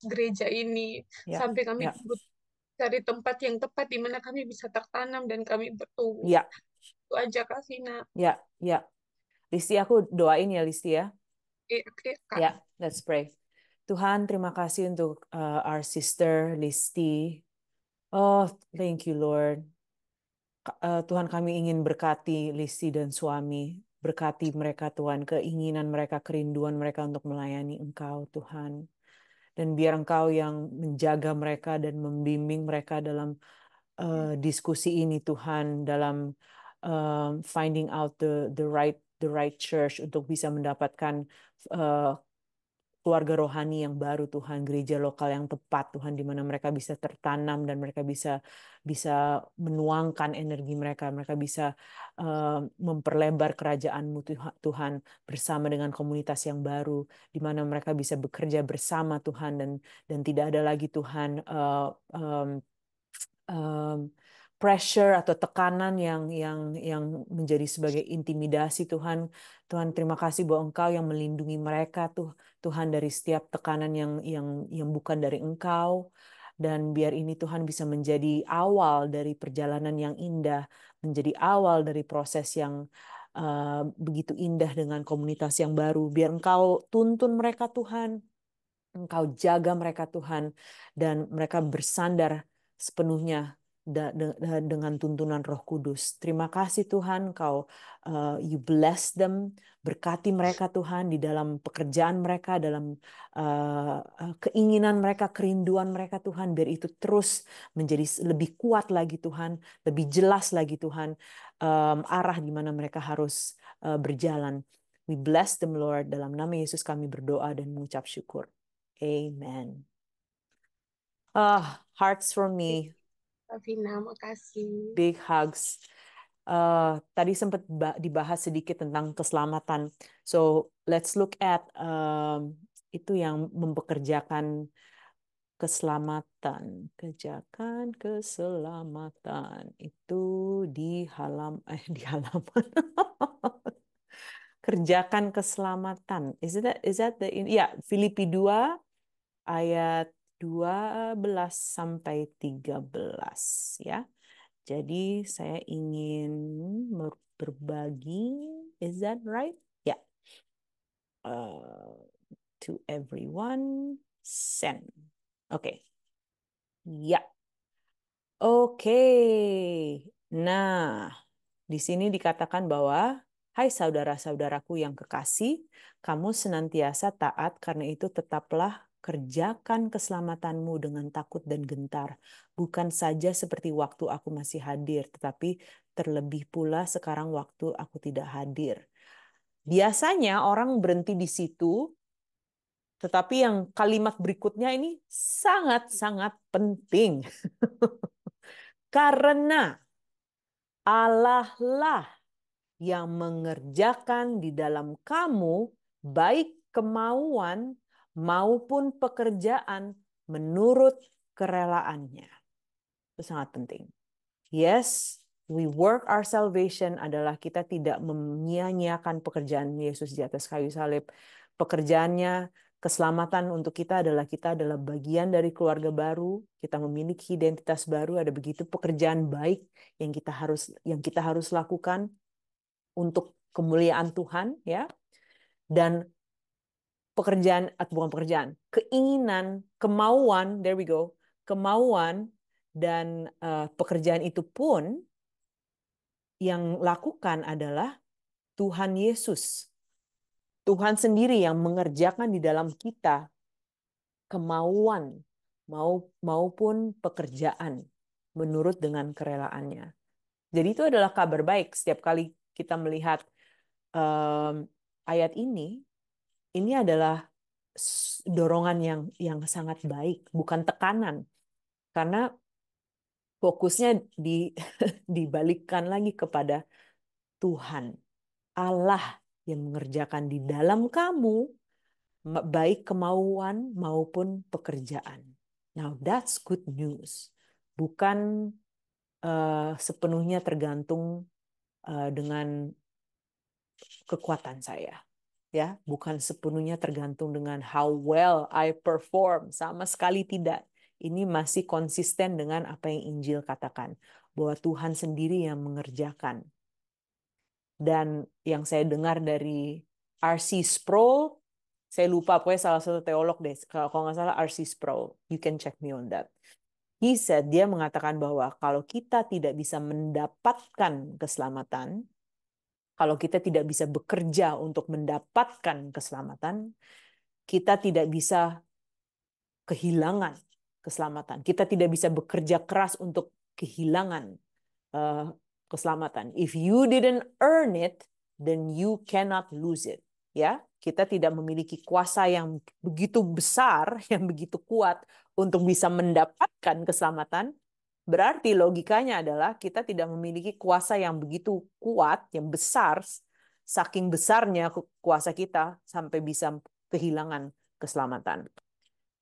gereja ini ya, sampai kami ya, cari tempat yang tepat di mana kami bisa tertanam dan kami bertumbuh. ya, Itu aja, Kak Vina. ya, ya. Listi, aku doain ya, Listi ya. Oke, Kak. Ya, let's pray. Tuhan, terima kasih untuk our sister Listi. Oh, thank you, Lord. Tuhan, kami ingin berkati Listi dan suami. Berkati mereka, Tuhan, keinginan mereka, kerinduan mereka untuk melayani Engkau, Tuhan. Dan biar Engkau yang menjaga mereka dan membimbing mereka dalam diskusi ini, Tuhan, dalam finding out the right church untuk bisa mendapatkan uh, keluarga rohani yang baru, Tuhan, gereja lokal yang tepat, Tuhan, di mana mereka bisa tertanam dan mereka bisa bisa menuangkan energi mereka, mereka bisa memperlebar kerajaan-Mu, Tuhan, bersama dengan komunitas yang baru, di mana mereka bisa bekerja bersama, Tuhan, dan tidak ada lagi, Tuhan, um, pressure atau tekanan yang menjadi sebagai intimidasi, Tuhan. Tuhan, terima kasih bahwa Engkau yang melindungi mereka, Tuhan, dari setiap tekanan yang bukan dari Engkau. Dan biar ini, Tuhan, bisa menjadi awal dari perjalanan yang indah, menjadi awal dari proses yang begitu indah dengan komunitas yang baru. Biar Engkau tuntun mereka, Tuhan. Engkau jaga mereka, Tuhan, dan mereka bersandar sepenuhnya dengan tuntunan Roh Kudus. Terima kasih, Tuhan, Engkau you bless them, berkati mereka, Tuhan, di dalam pekerjaan mereka, dalam keinginan mereka, kerinduan mereka, Tuhan, biar itu terus menjadi lebih kuat lagi, Tuhan, lebih jelas lagi, Tuhan, arah di mana mereka harus berjalan. We bless them, Lord. Dalam nama Yesus kami berdoa dan mengucap syukur. Amen. Hearts for me, Kak Vina, makasih. big hugs. Tadi sempat dibahas sedikit tentang keselamatan. So let's look at itu yang mempekerjakan keselamatan, kerjakan keselamatan itu di halaman kerjakan keselamatan. Ya, Filipi 2 ayat 12 sampai 13 ya. Jadi saya ingin berbagi, is that right? Ya, uh, to everyone, send. Oke, ya, oke. Nah, di sini dikatakan bahwa, hai saudara-saudaraku yang kekasih, kamu senantiasa taat, karena itu tetaplah kerjakan keselamatanmu dengan takut dan gentar. Bukan saja seperti waktu aku masih hadir, tetapi terlebih pula sekarang waktu aku tidak hadir. Biasanya orang berhenti di situ, tetapi yang kalimat berikutnya ini sangat-sangat penting. Karena Allah lah yang mengerjakan di dalam kamu baik kemauan maupun pekerjaan menurut kerelaannya. Itu sangat penting. Yes, we work our salvation adalah kita tidak menyia-nyiakan pekerjaan Yesus di atas kayu salib. Pekerjaannya, keselamatan untuk kita adalah bagian dari keluarga baru. Kita memiliki identitas baru. Ada begitu pekerjaan baik yang kita harus lakukan untuk kemuliaan Tuhan, ya. Dan bukan pekerjaan, keinginan, kemauan, there we go, kemauan dan pekerjaan itu pun yang lakukan adalah Tuhan Yesus. Tuhan sendiri yang mengerjakan di dalam kita kemauan maupun pekerjaan menurut dengan kerelaannya. Jadi itu adalah kabar baik setiap kali kita melihat ayat ini adalah dorongan yang sangat baik, bukan tekanan. Karena fokusnya dibalikkan lagi kepada Tuhan, Allah yang mengerjakan di dalam kamu baik kemauan maupun pekerjaan. Now that's good news. Bukan sepenuhnya tergantung dengan kekuatan saya. Ya, bukan sepenuhnya tergantung dengan how well I perform. Sama sekali tidak. Ini masih konsisten dengan apa yang Injil katakan, bahwa Tuhan sendiri yang mengerjakan. Dan yang saya dengar dari R.C. Sproul, saya lupa, pokoknya salah satu teolog deh, kalau nggak salah R.C. Sproul, you can check me on that. Dia mengatakan bahwa kalau kita tidak bisa mendapatkan keselamatan, kalau kita tidak bisa bekerja untuk mendapatkan keselamatan, kita tidak bisa kehilangan keselamatan. Kita tidak bisa bekerja keras untuk kehilangan keselamatan. If you didn't earn it, then you cannot lose it. Ya, kita tidak memiliki kuasa yang begitu besar, yang begitu kuat untuk bisa mendapatkan keselamatan. Berarti logikanya adalah kita tidak memiliki kuasa yang begitu kuat, yang besar, saking besarnya kuasa kita sampai bisa kehilangan keselamatan.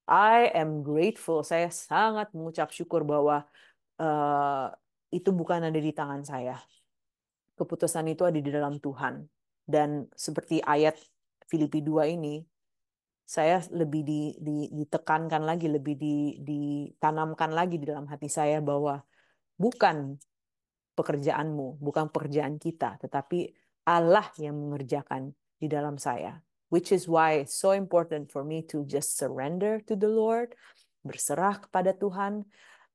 I am grateful, saya sangat mengucap syukur bahwa itu bukan ada di tangan saya. Keputusan itu ada di dalam Tuhan. Dan seperti ayat Filipi 2 ini, saya lebih ditekankan lagi, lebih ditanamkan lagi di dalam hati saya bahwa bukan pekerjaanmu, bukan pekerjaan kita, tetapi Allah yang mengerjakan di dalam saya. Which is why it's so important for me to just surrender to the Lord, berserah kepada Tuhan.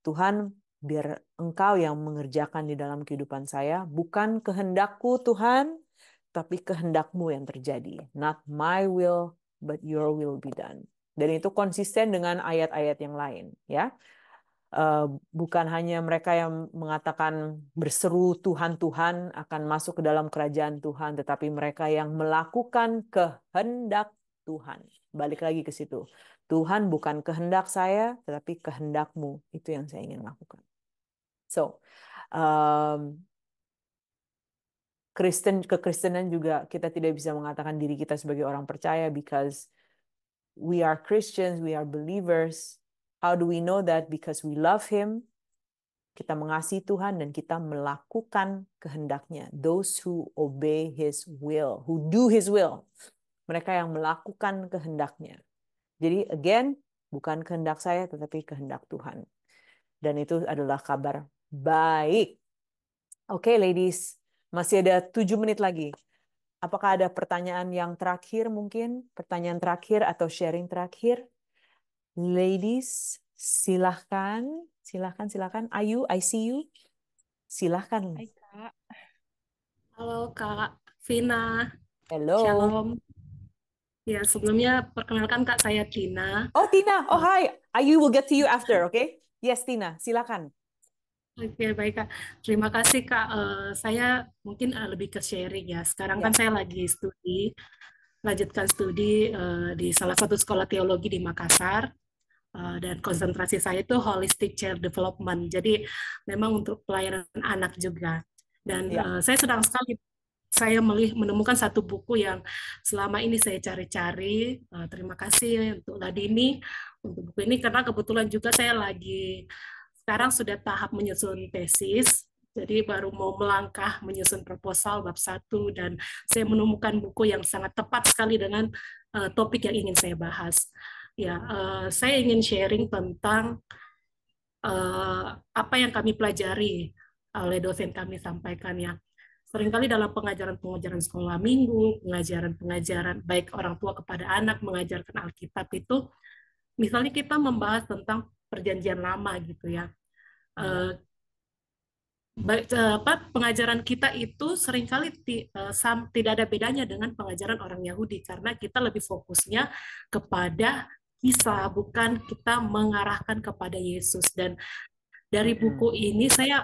Tuhan, biar Engkau yang mengerjakan di dalam kehidupan saya, bukan kehendakku Tuhan, tapi kehendak-Mu yang terjadi. Not my will, but your will be done. Dan itu konsisten dengan ayat-ayat yang lain, ya. Bukan hanya mereka yang mengatakan berseru Tuhan, Tuhan akan masuk ke dalam kerajaan Tuhan, tetapi mereka yang melakukan kehendak Tuhan. Balik lagi ke situ. Tuhan, bukan kehendak saya, tetapi kehendak-Mu. Itu yang saya ingin lakukan. So, kekristenan juga kita tidak bisa mengatakan diri kita sebagai orang percaya because we are Christians, we are believers. How do we know that? Because we love Him. Kita mengasihi Tuhan dan kita melakukan kehendaknya. Those who obey His will, who do His will. Mereka yang melakukan kehendaknya. Jadi again, bukan kehendak saya tetapi kehendak Tuhan. Dan itu adalah kabar baik. Oke, ladies. Masih ada 7 menit lagi. Apakah ada pertanyaan yang terakhir mungkin? Pertanyaan terakhir atau sharing terakhir? Ladies, silahkan. Silahkan. Ayu, I see you. Silahkan. Hai Kak. Halo Kak Vina. Hello. Shalom. Ya, sebelumnya perkenalkan Kak, saya Tina. Oh, Tina. Oh, Uh, hi. Ayu will get to you after, okay? Yes, Tina. Silakan. Oke, baik Kak. Terima kasih Kak. Saya mungkin lebih ke sharing ya. Sekarang Ya. kan saya lagi lanjutkan studi di salah satu sekolah teologi di Makassar. Dan konsentrasi saya itu holistic child development. Jadi memang untuk pelayanan anak juga. Dan Ya. saya senang sekali saya menemukan satu buku yang selama ini saya cari-cari. Terima kasih untuk Ladini untuk buku ini karena kebetulan juga saya lagi sekarang sudah tahap menyusun tesis. Jadi baru mau melangkah menyusun proposal bab 1 dan saya menemukan buku yang sangat tepat sekali dengan topik yang ingin saya bahas. Ya, saya ingin sharing tentang apa yang kami pelajari oleh dosen kami sampaikan ya. Seringkali dalam pengajaran-pengajaran sekolah minggu, pengajaran-pengajaran baik orang tua kepada anak mengajarkan Alkitab itu, misalnya kita membahas tentang perjanjian lama gitu ya. Ya. Pengajaran kita itu seringkali tidak ada bedanya dengan pengajaran orang Yahudi karena kita lebih fokusnya kepada kisah, bukan kita mengarahkan kepada Yesus. Dan dari buku ini saya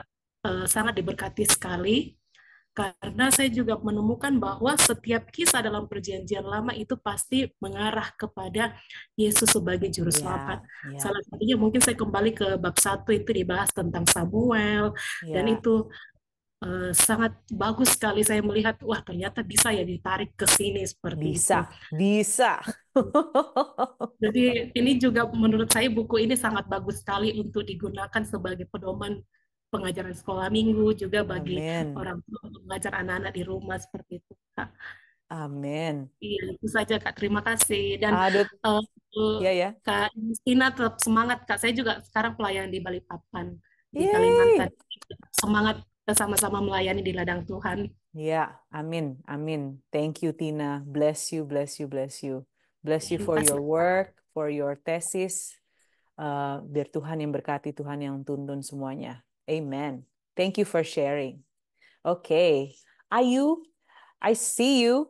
sangat diberkati sekali karena saya juga menemukan bahwa setiap kisah dalam perjanjian lama itu pasti mengarah kepada Yesus sebagai juru selamat. Ya. Ya. Salah satunya mungkin saya kembali ke bab 1 itu dibahas tentang Samuel dan Ya. itu sangat bagus sekali saya melihat wah ternyata bisa ya ditarik ke sini seperti itu. Bisa. Bisa. Jadi ini juga menurut saya buku ini sangat bagus sekali untuk digunakan sebagai pedoman pengajaran sekolah minggu juga bagi Amin. orang tua untuk mengajar anak-anak di rumah seperti itu, Kak. Amin. Iya, itu saja Kak. Terima kasih. Dan Aduh. eh, Ya, ya. Kak Justina tetap semangat Kak. Saya juga sekarang pelayan di Balikpapan di Kalimantan. Yeay. Semangat kita sama-sama melayani di ladang Tuhan. Ya, amin, amin. Thank you, Tina. Bless you, bless you, bless you. Bless you Terima for kasih. your work, for your thesis. Biar Tuhan yang berkati, Tuhan yang tuntun semuanya. Amen. Thank you for sharing. Okay, Ayu, I see you.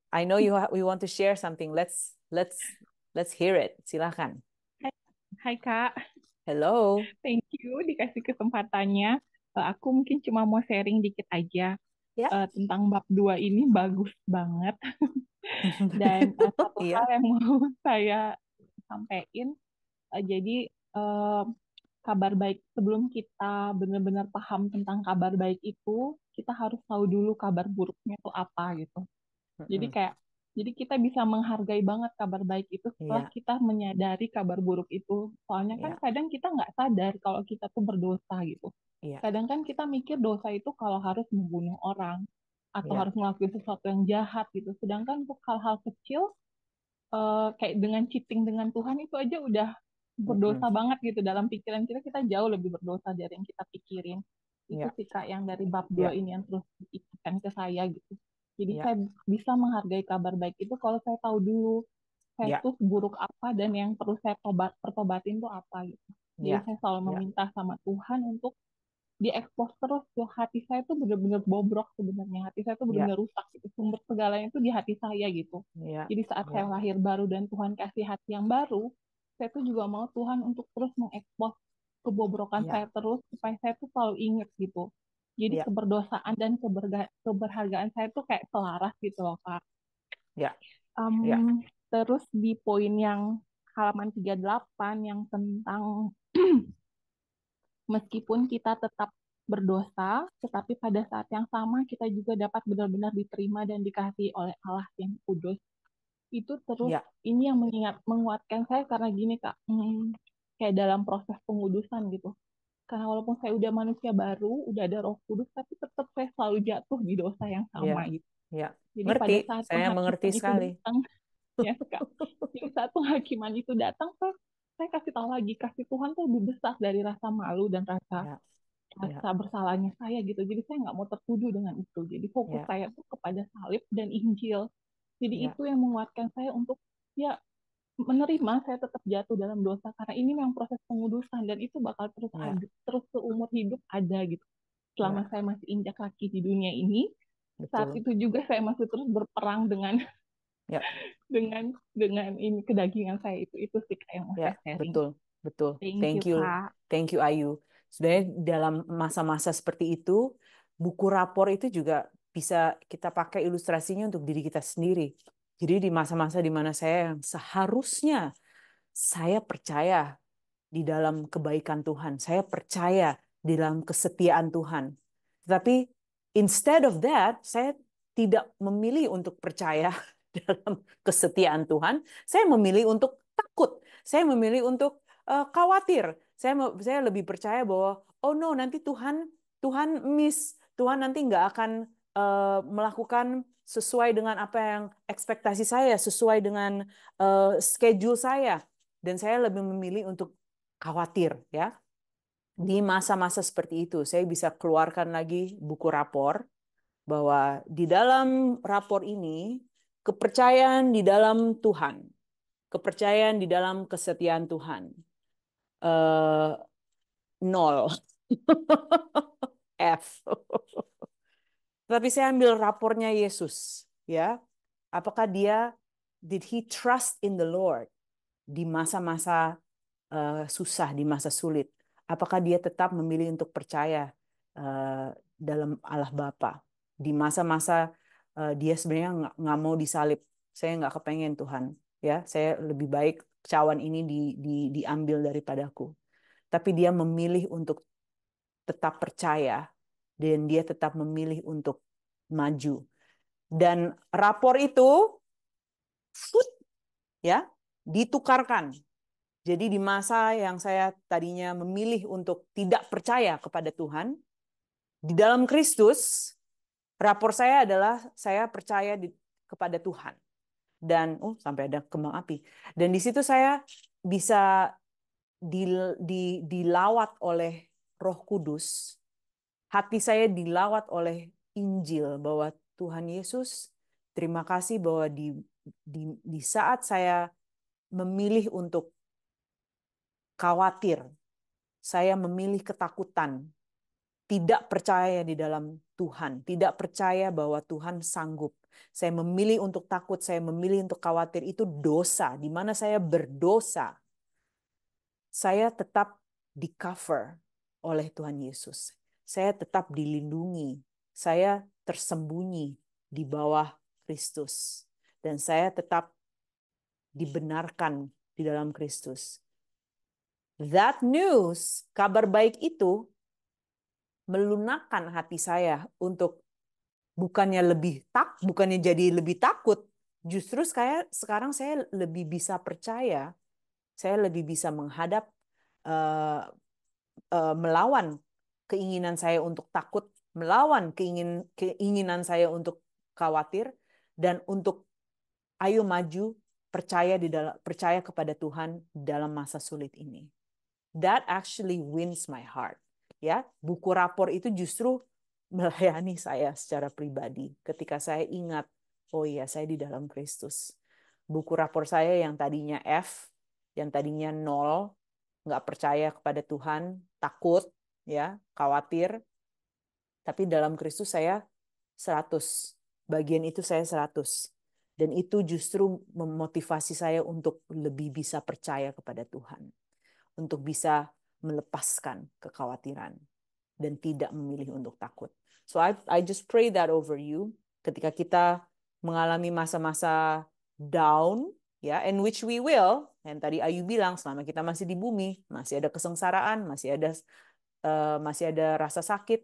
I know we want to share something. Let's hear it. Silakan. Hai, hai Kak, Hello. thank you dikasih kesempatannya. Aku mungkin cuma mau sharing dikit aja Ya. tentang bab 2 ini bagus banget. Dan satu hal Iya. yang mau saya sampaikan, jadi kabar baik sebelum kita benar-benar paham tentang kabar baik itu, kita harus tahu dulu kabar buruknya itu apa gitu. Jadi kayak jadi kita bisa menghargai banget kabar baik itu setelah Iya. kita menyadari kabar buruk itu. Soalnya kan Iya. kadang kita nggak sadar kalau kita tuh berdosa gitu. Iya. Kadang kan kita mikir dosa itu kalau harus membunuh orang atau Iya. harus ngelakuin sesuatu yang jahat gitu. Sedangkan untuk hal-hal kecil kayak dengan cheating dengan Tuhan itu aja udah berdosa banget gitu. Dalam pikiran kita kita jauh lebih berdosa dari yang kita pikirin. Itu Iya. sih Kak yang dari bab Iya. 2 ini yang terus diikatkan ke saya gitu. Jadi Iya. saya bisa menghargai kabar baik itu kalau saya tahu dulu saya Iya. tuh buruk apa dan yang perlu saya pertobatin tuh apa gitu. Jadi Iya. saya selalu Iya. meminta sama Tuhan untuk diekspos terus tuh hati saya tuh bener-bener bobrok sebenarnya, hati saya tuh Iya. bener-bener rusak gitu, sumber segalanya tuh di hati saya gitu. Iya. Jadi saat Iya. saya lahir baru dan Tuhan kasih hati yang baru, saya tuh juga mau Tuhan untuk terus mengekspos kebobrokan Iya. saya terus supaya saya tuh selalu ingat gitu. Jadi Iya. keberdosaan dan keberhargaan saya tuh kayak selaras gitu loh Kak. Iya. Iya. Terus di poin yang halaman 38 yang tentang meskipun kita tetap berdosa, tetapi pada saat yang sama kita juga dapat benar-benar diterima dan dikasihi oleh Allah yang kudus. Itu terus Iya. ini yang menguatkan saya karena gini Kak, kayak dalam proses pengudusan gitu. Karena walaupun saya udah manusia baru, udah ada Roh Kudus, tapi tetap saya selalu jatuh di dosa yang Iya. sama gitu. Iya. Jadi Ngerti, pada saat saya mengerti penghakiman itu sekali. datang, ya Kak. Jadi saat penghakiman itu datang, saya kasih tahu lagi, kasih Tuhan tuh lebih besar dari rasa malu dan Ya. Ya. rasa bersalahnya saya gitu. Jadi saya nggak mau tertuduh dengan itu. Jadi fokus Ya. saya tuh kepada salib dan Injil. Jadi Ya. itu yang menguatkan saya untuk ya menerima saya tetap jatuh dalam dosa karena ini memang proses pengudusan dan itu bakal terus Ya. ada, terus seumur hidup ada gitu. Selama Ya. saya masih injak kaki di dunia ini, saat Betul. itu juga saya masih terus berperang dengan Ya. dengan ini kedagingan saya itu sih kayak yang mau Ya. saya sharing. Betul. Betul. Thank you Thank you. Kak. Thank you, Ayu. Sebenarnya dalam masa-masa seperti itu, buku rapor itu juga bisa kita pakai ilustrasinya untuk diri kita sendiri. Jadi di masa-masa di mana saya yang seharusnya saya percaya di dalam kebaikan Tuhan, saya percaya di dalam kesetiaan Tuhan. Tetapi Instead of that, saya tidak memilih untuk percaya dalam kesetiaan Tuhan. Saya memilih untuk takut. Saya memilih untuk khawatir. Saya lebih percaya bahwa oh no, nanti Tuhan Tuhan nanti nggak akan melakukan sesuai dengan apa yang ekspektasi saya, sesuai dengan schedule saya. Dan saya lebih memilih untuk khawatir, ya. Di masa-masa seperti itu, saya bisa keluarkan lagi buku rapor, bahwa di dalam rapor ini, kepercayaan di dalam Tuhan, kepercayaan di dalam kesetiaan Tuhan, 0. F. Tapi saya ambil rapornya Yesus, ya. Apakah did he trust in the Lord di masa-masa susah, di masa sulit? Apakah dia tetap memilih untuk percaya dalam Allah Bapa di masa-masa dia sebenarnya nggak mau disalib? Saya nggak kepengen Tuhan, ya. Saya lebih baik cawan ini diambil daripadaku. Tapi dia memilih untuk tetap percaya dan dia tetap memilih untuk maju. Dan rapor itu ya ditukarkan. Jadi di masa yang saya tadinya memilih untuk tidak percaya kepada Tuhan, di dalam Kristus, rapor saya adalah saya percaya kepada Tuhan. Dan sampai ada kembang api. Dan di situ saya bisa dilawat oleh Roh Kudus. Hati saya dilawat oleh Injil bahwa Tuhan Yesus, terima kasih bahwa di saat saya memilih untuk khawatir, saya memilih ketakutan, tidak percaya di dalam Tuhan, tidak percaya bahwa Tuhan sanggup. Saya memilih untuk takut, saya memilih untuk khawatir, itu dosa. Di mana saya berdosa, saya tetap di-cover oleh Tuhan Yesus. Saya tetap dilindungi. Saya tersembunyi di bawah Kristus. Dan saya tetap dibenarkan di dalam Kristus. That news, kabar baik itu melunakkan hati saya untuk bukannya jadi lebih takut, justru sekarang saya lebih bisa percaya, saya lebih bisa menghadap, melawan keinginan saya untuk takut, melawan keinginan saya untuk khawatir, dan untuk ayo maju, percaya kepada Tuhan dalam masa sulit ini. That actually wins my heart. Ya, buku rapor itu justru melayani saya secara pribadi ketika saya ingat, oh iya, saya di dalam Kristus. Buku rapor saya yang tadinya F, yang tadinya 0, nggak percaya kepada Tuhan, takut, ya, khawatir, tapi dalam Kristus saya 100. Bagian itu saya 100. Dan itu justru memotivasi saya untuk lebih bisa percaya kepada Tuhan. Untuk bisa melepaskan kekhawatiran dan tidak memilih untuk takut. So I just pray that over you ketika kita mengalami masa-masa down, ya, and which we will. And tadi Ayu bilang selama kita masih di bumi, masih ada kesengsaraan, masih ada rasa sakit,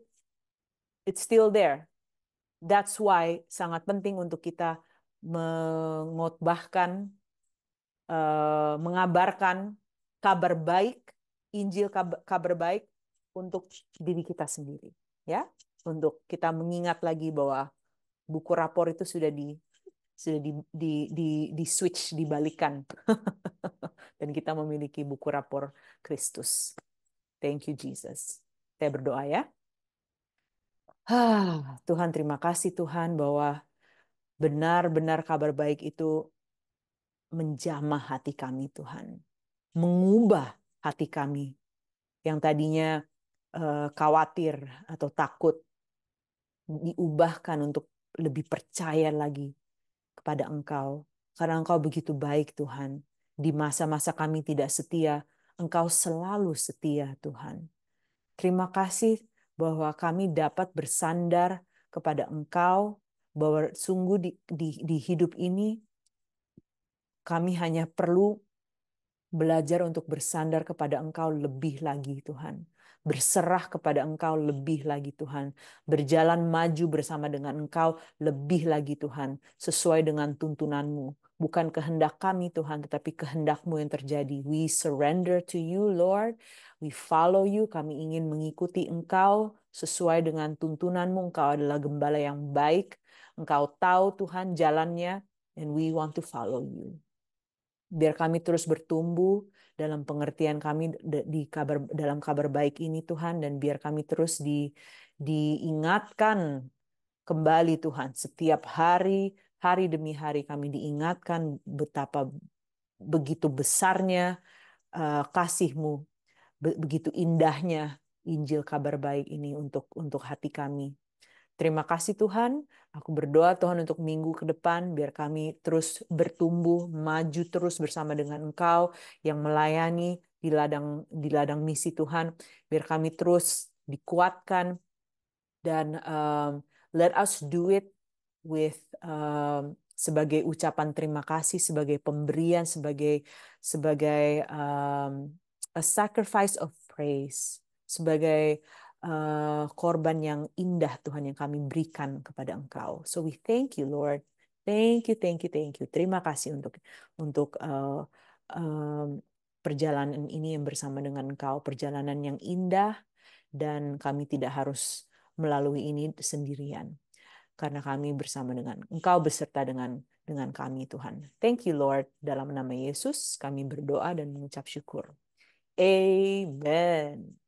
it's still there. That's why sangat penting untuk kita mengotbahkan, mengabarkan kabar baik, Injil kabar baik untuk diri kita sendiri, ya, untuk kita mengingat lagi bahwa buku rapor itu sudah di switch, dibalikan, dan kita memiliki buku rapor Kristus. Thank you Jesus. Saya berdoa, ya. Tuhan, terima kasih Tuhan bahwa benar-benar kabar baik itu menjamah hati kami, Tuhan. Mengubah hati kami yang tadinya khawatir atau takut, diubahkan untuk lebih percaya lagi kepada Engkau. Karena Engkau begitu baik, Tuhan. Di masa-masa kami tidak setia, Engkau selalu setia, Tuhan. Terima kasih bahwa kami dapat bersandar kepada Engkau, bahwa sungguh di hidup ini kami hanya perlu belajar untuk bersandar kepada Engkau lebih lagi, Tuhan. berserah kepada Engkau lebih lagi Tuhan, berjalan maju bersama dengan Engkau lebih lagi Tuhan, sesuai dengan tuntunan-Mu. Bukan kehendak kami Tuhan, tetapi kehendak-Mu yang terjadi. We surrender to you Lord, we follow you, kami ingin mengikuti Engkau sesuai dengan tuntunan-Mu. Engkau adalah gembala yang baik, Engkau tahu Tuhan jalannya, and we want to follow you. Biar kami terus bertumbuh dalam pengertian kami dalam kabar baik ini Tuhan, dan biar kami terus diingatkan kembali Tuhan setiap hari, hari demi hari kami diingatkan betapa begitu besarnya kasih-Mu, begitu indahnya Injil kabar baik ini untuk hati kami. Terima kasih Tuhan. Aku berdoa Tuhan untuk minggu ke depan, biar kami terus bertumbuh, maju terus bersama dengan Engkau yang melayani di ladang misi Tuhan. Biar kami terus dikuatkan dan let us do it with sebagai ucapan terima kasih, sebagai pemberian, sebagai a sacrifice of praise, sebagai korban yang indah Tuhan yang kami berikan kepada Engkau. So we thank you Lord, thank you, thank you, thank you. Terima kasih untuk perjalanan ini yang bersama dengan Engkau, perjalanan yang indah, dan kami tidak harus melalui ini sendirian, karena kami bersama dengan Engkau, beserta dengan kami Tuhan. Thank you Lord, dalam nama Yesus kami berdoa dan mengucap syukur. Amen.